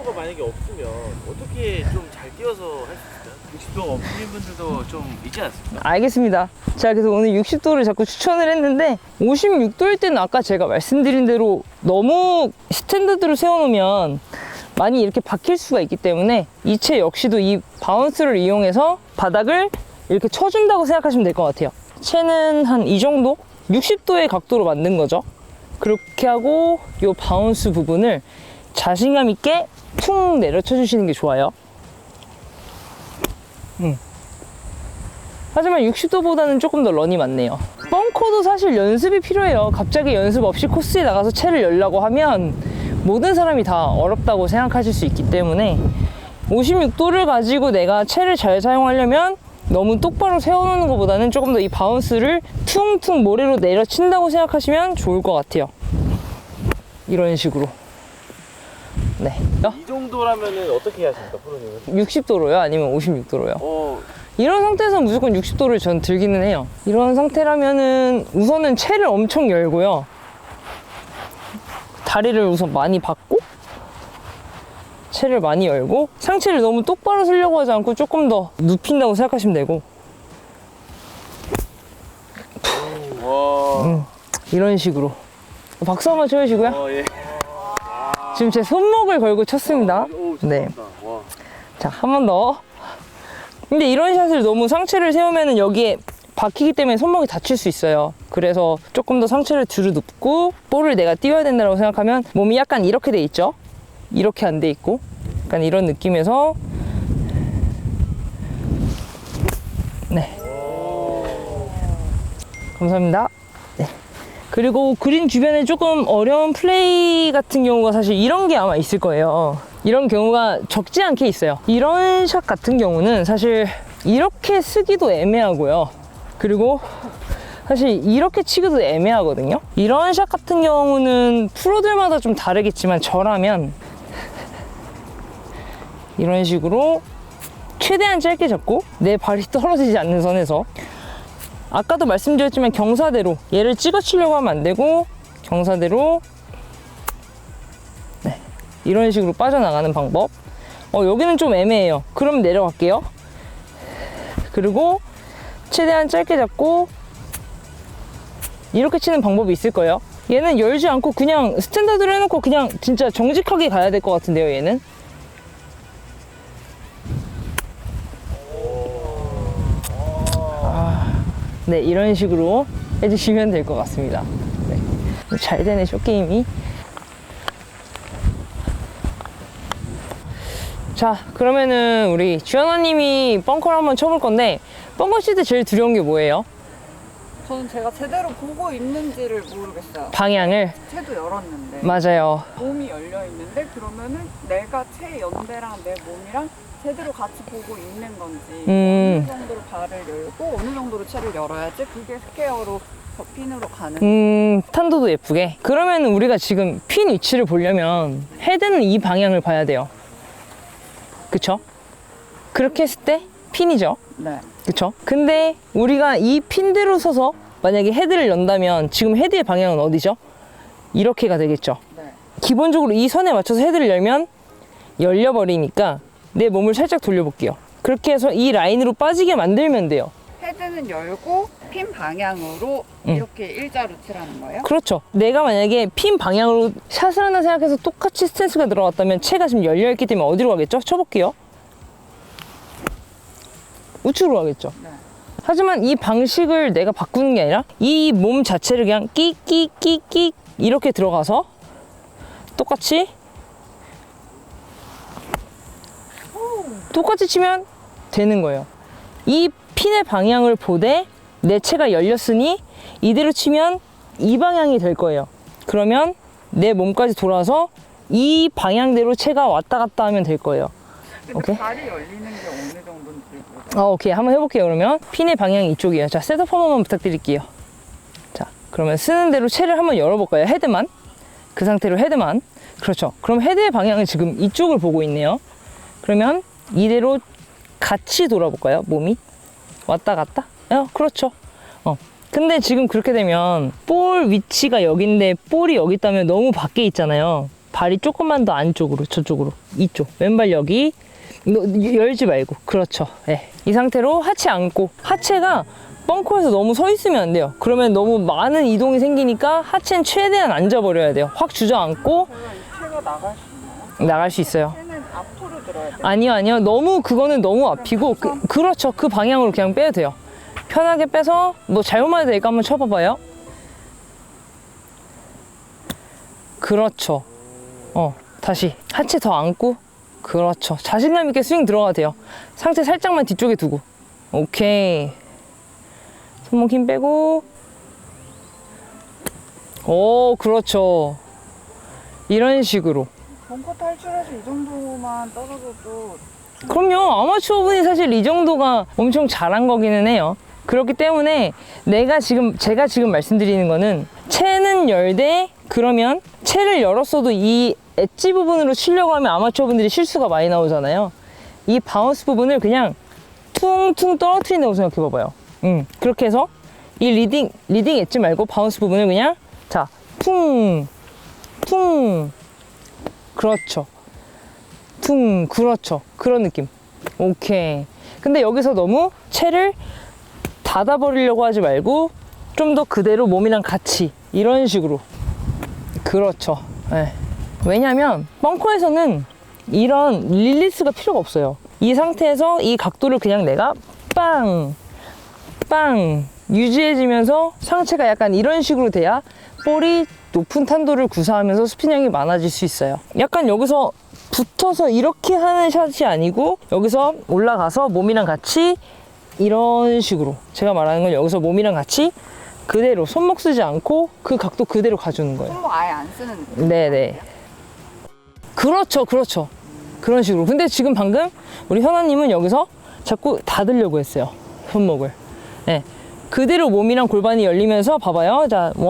가 만약에 없으면 어떻게 좀 잘 뛰어서 할 수 있을까요? 60도 없으신 분들도 좀 있지 않습니까? 알겠습니다. 자, 그래서 오늘 60도를 자꾸 추천을 했는데 56도일 때는 아까 제가 말씀드린 대로 너무 스탠다드로 세워놓으면 많이 이렇게 박힐 수가 있기 때문에 이 채 역시도 이 바운스를 이용해서 바닥을 이렇게 쳐준다고 생각하시면 될 것 같아요. 채는 한 이 정도? 60도의 각도로 만든 거죠. 그렇게 하고 이 바운스 부분을 자신감 있게 퉁 내려쳐 주시는 게 좋아요. 하지만 60도보다는 조금 더 런이 많네요. 벙커도 사실 연습이 필요해요. 갑자기 연습 없이 코스에 나가서 채를 열려고 하면 모든 사람이 다 어렵다고 생각하실 수 있기 때문에 56도를 가지고 내가 채를 잘 사용하려면 너무 똑바로 세워놓는 것보다는 조금 더 이 바운스를 퉁퉁 모래로 내려친다고 생각하시면 좋을 것 같아요. 이런 식으로. 네. 이 정도라면은 어떻게 해야 하십니까, 프로님은? 60도로요? 아니면 56도로요? 이런 상태에서 무조건 60도를 전 들기는 해요. 이런 상태라면은 우선은 채를 엄청 열고요. 다리를 우선 많이 받고 채를 많이 열고 상체를 너무 똑바로 쓰려고 하지 않고 조금 더 눕힌다고 생각하시면 되고 와. 이런 식으로 박수 한번 쳐주시고요. 예. 지금 제 손목을 걸고 쳤습니다. 네. 와. 자, 한 번 더. 근데 이런 샷을 너무 상체를 세우면은 여기에 박히기 때문에 손목이 다칠 수 있어요. 그래서 조금 더 상체를 뒤로 눕고 볼을 내가 띄워야 된다고 생각하면 몸이 약간 이렇게 돼 있죠? 이렇게 안 돼 있고 약간 이런 느낌에서 네. 감사합니다. 네. 그리고 그린 주변에 조금 어려운 플레이 같은 경우가 사실 이런 게 아마 있을 거예요. 이런 경우가 적지 않게 있어요. 이런 샷 같은 경우는 사실 이렇게 쓰기도 애매하고요. 그리고 사실 이렇게 치기도 애매하거든요. 이런 샷 같은 경우는 프로들마다 좀 다르겠지만 저라면 이런 식으로 최대한 짧게 잡고 내 발이 떨어지지 않는 선에서 아까도 말씀드렸지만 경사대로 얘를 찍어 치려고 하면 안 되고 경사대로 네, 이런 식으로 빠져나가는 방법. 여기는 좀 애매해요. 그럼 내려갈게요. 그리고 최대한 짧게 잡고 이렇게 치는 방법이 있을 거예요. 얘는 열지 않고 그냥 스탠다드로 해놓고 그냥 진짜 정직하게 가야 될 것 같은데요, 얘는. 네, 이런 식으로 해주시면 될 것 같습니다. 네. 잘 되네, 숏게임이. 자, 그러면은 우리 주연아님이 벙커를 한번 쳐볼 건데 벙커 칠 때 제일 두려운 게 뭐예요? 저는 제가 제대로 보고 있는지를 모르겠어요. 방향을. 채도 열었는데 맞아요. 몸이 열려 있는데 그러면은 내가 채 연대랑 내 몸이랑 제대로 같이 보고 있는 건지 음. 어느 정도로 발을 열고 어느 정도로 채를 열어야지 그게 스퀘어로 더 핀으로 가는 탄도도 예쁘게. 그러면 우리가 지금 핀 위치를 보려면 헤드는 이 방향을 봐야 돼요. 그쵸? 그렇게 했을 때 핀이죠. 네. 그쵸? 근데 우리가 이 핀대로 서서 만약에 헤드를 연다면 지금 헤드의 방향은 어디죠? 이렇게가 되겠죠. 네. 기본적으로 이 선에 맞춰서 헤드를 열면 열려버리니까 내 몸을 살짝 돌려볼게요. 그렇게 해서 이 라인으로 빠지게 만들면 돼요. 헤드는 열고 핀 방향으로 이렇게 일자로 칠하는 거예요? 그렇죠. 내가 만약에 핀 방향으로 샷을 한다 생각해서 똑같이 스탠스가 들어갔다면 채가 지금 열려있기 때문에 어디로 가겠죠? 쳐볼게요. 우측으로 가겠죠. 네. 하지만 이 방식을 내가 바꾸는 게 아니라 이 몸 자체를 그냥 끼 이렇게 들어가서 똑같이 치면 되는 거예요. 이 핀의 방향을 보되 내 채가 열렸으니 이대로 치면 이 방향이 될 거예요. 그러면 내 몸까지 돌아서 이 방향대로 채가 왔다 갔다 하면 될 거예요. 근데 오케이. 발이 열리는 게 어느 정도인지 모르겠어요. 오케이. 한번 해볼게요. 그러면 핀의 방향이 이쪽이에요. 자, 셋업 한 번만 부탁드릴게요. 자, 그러면 쓰는 대로 채를 한번 열어볼까요? 헤드만. 그 상태로 헤드만. 그렇죠. 그럼 헤드의 방향은 지금 이쪽을 보고 있네요. 그러면 이대로 같이 돌아볼까요? 몸이 왔다 갔다? 그렇죠. 근데 지금 그렇게 되면 볼 위치가 여긴데 볼이 여기 있다면 너무 밖에 있잖아요. 발이 조금만 더 안쪽으로, 저쪽으로, 이쪽 왼발 여기 열지 말고. 그렇죠. 네. 이 상태로 하체 안고, 하체가 벙커에서 너무 서 있으면 안 돼요. 그러면 너무 많은 이동이 생기니까 하체는 최대한 앉아버려야 돼요. 확 주저앉고 제가 이 채가 나갈 수 있나요? 나갈 수 있어요. 채는 앞으로 들어야 돼요? 아니요. 너무 그거는 너무 앞이고 그렇죠. 그 방향으로 그냥 빼도 돼요. 편하게 빼서 뭐 잘못만 해도 되니까 한번 쳐봐봐요. 그렇죠. 다시 하체 더 안고. 그렇죠. 자신감 있게 스윙 들어가도 돼요. 상체 살짝만 뒤쪽에 두고. 오케이. 손목 힘 빼고. 오, 그렇죠. 이런 식으로. 벙커 탈출해서 이 정도만 떨어져도 그럼요. 아마추어분이 사실 이 정도가 엄청 잘한 거기는 해요. 그렇기 때문에 제가 지금 말씀드리는 거는 채는 열되 그러면 채를 열었어도 이 엣지 부분으로 치려고 하면 아마추어분들이 실수가 많이 나오잖아요. 이 바운스 부분을 그냥 퉁퉁 떨어뜨린다고 생각해 봐봐요. 그렇게 해서 이 리딩 엣지 말고 바운스 부분을 그냥 자, 퉁 그렇죠. 그렇죠. 그런 느낌. 오케이. 근데 여기서 너무 채를 닫아버리려고 하지 말고 좀 더 그대로 몸이랑 같이 이런 식으로. 그렇죠. 네. 왜냐면 벙커에서는 이런 릴리스가 필요가 없어요. 이 상태에서 이 각도를 그냥 내가 빵 유지해지면서 상체가 약간 이런 식으로 돼야 볼이 높은 탄도를 구사하면서 스피닝이 많아질 수 있어요. 약간 여기서 붙어서 이렇게 하는 샷이 아니고 여기서 올라가서 몸이랑 같이 이런 식으로, 제가 말하는 건 여기서 몸이랑 같이 그대로 손목 쓰지 않고 그 각도 그대로 가주는 거예요. 손목 아예 안 쓰는 느낌. 네네. 그렇죠. 그런 식으로. 근데 지금 방금 우리 현아님은 여기서 자꾸 닫으려고 했어요. 손목을. 네. 그대로 몸이랑 골반이 열리면서 봐봐요. 자, 1,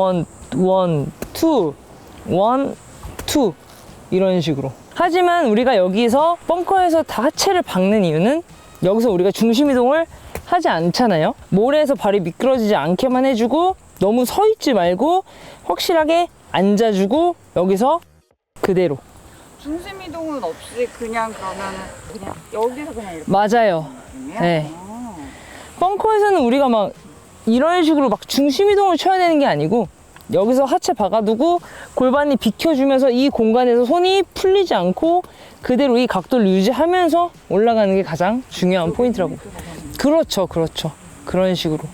2 이런 식으로. 하지만 우리가 여기서 벙커에서 다 하체를 박는 이유는 여기서 우리가 중심 이동을 하지 않잖아요. 모래에서 발이 미끄러지지 않게만 해주고 너무 서 있지 말고 확실하게 앉아주고 여기서 그대로. 중심 이동은 없이 그냥 그러면은 그냥 여기서 그냥 이렇게 맞아요. 느낌이야? 네. 벙커에서는 우리가 막 이런 식으로 막 중심 이동을 쳐야 되는 게 아니고 여기서 하체 박아두고 골반이 비켜주면서 이 공간에서 손이 풀리지 않고 그대로 이 각도를 유지하면서 올라가는 게 가장 중요한 포인트라고. 그렇죠. 그런 식으로.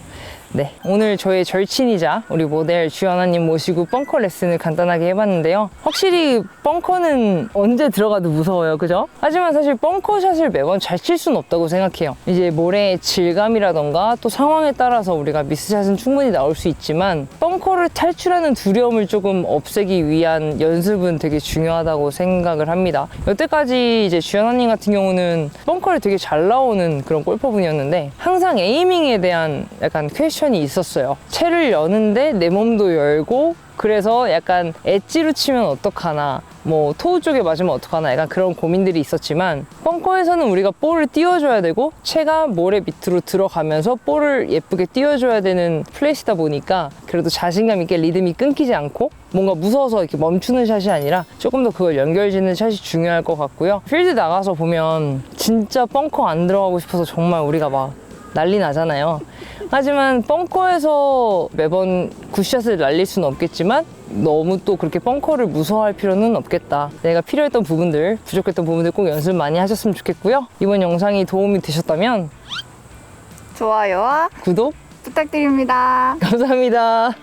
네, 오늘 저의 절친이자 우리 모델 주연아님 모시고 벙커 레슨을 간단하게 해봤는데요. 확실히 벙커는 언제 들어가도 무서워요, 그죠? 하지만 사실 벙커샷을 매번 잘 칠 수는 없다고 생각해요. 이제 모래의 질감이라던가 또 상황에 따라서 우리가 미스샷은 충분히 나올 수 있지만 벙커를 탈출하는 두려움을 조금 없애기 위한 연습은 되게 중요하다고 생각을 합니다. 여태까지 이제 주연아님 같은 경우는 벙커를 되게 잘 나오는 그런 골퍼분이었는데 항상 에이밍에 대한 약간 퀘스천이 있었어요. 채를 여는데 내 몸도 열고 그래서 약간 엣지로 치면 어떡하나 뭐 토우 쪽에 맞으면 어떡하나 약간 그런 고민들이 있었지만 벙커에서는 우리가 볼을 띄워줘야 되고 채가 모래 밑으로 들어가면서 볼을 예쁘게 띄워줘야 되는 플레이스다 보니까 그래도 자신감 있게 리듬이 끊기지 않고 뭔가 무서워서 이렇게 멈추는 샷이 아니라 조금 더 그걸 연결짓는 샷이 중요할 것 같고요. 필드 나가서 보면 진짜 벙커 안 들어가고 싶어서 정말 우리가 막 난리 나잖아요. 하지만 벙커에서 매번 굿샷을 날릴 수는 없겠지만 너무 또 그렇게 벙커를 무서워할 필요는 없겠다. 내가 필요했던 부분들, 부족했던 부분들 꼭 연습 많이 하셨으면 좋겠고요. 이번 영상이 도움이 되셨다면 좋아요와 구독 부탁드립니다. 감사합니다.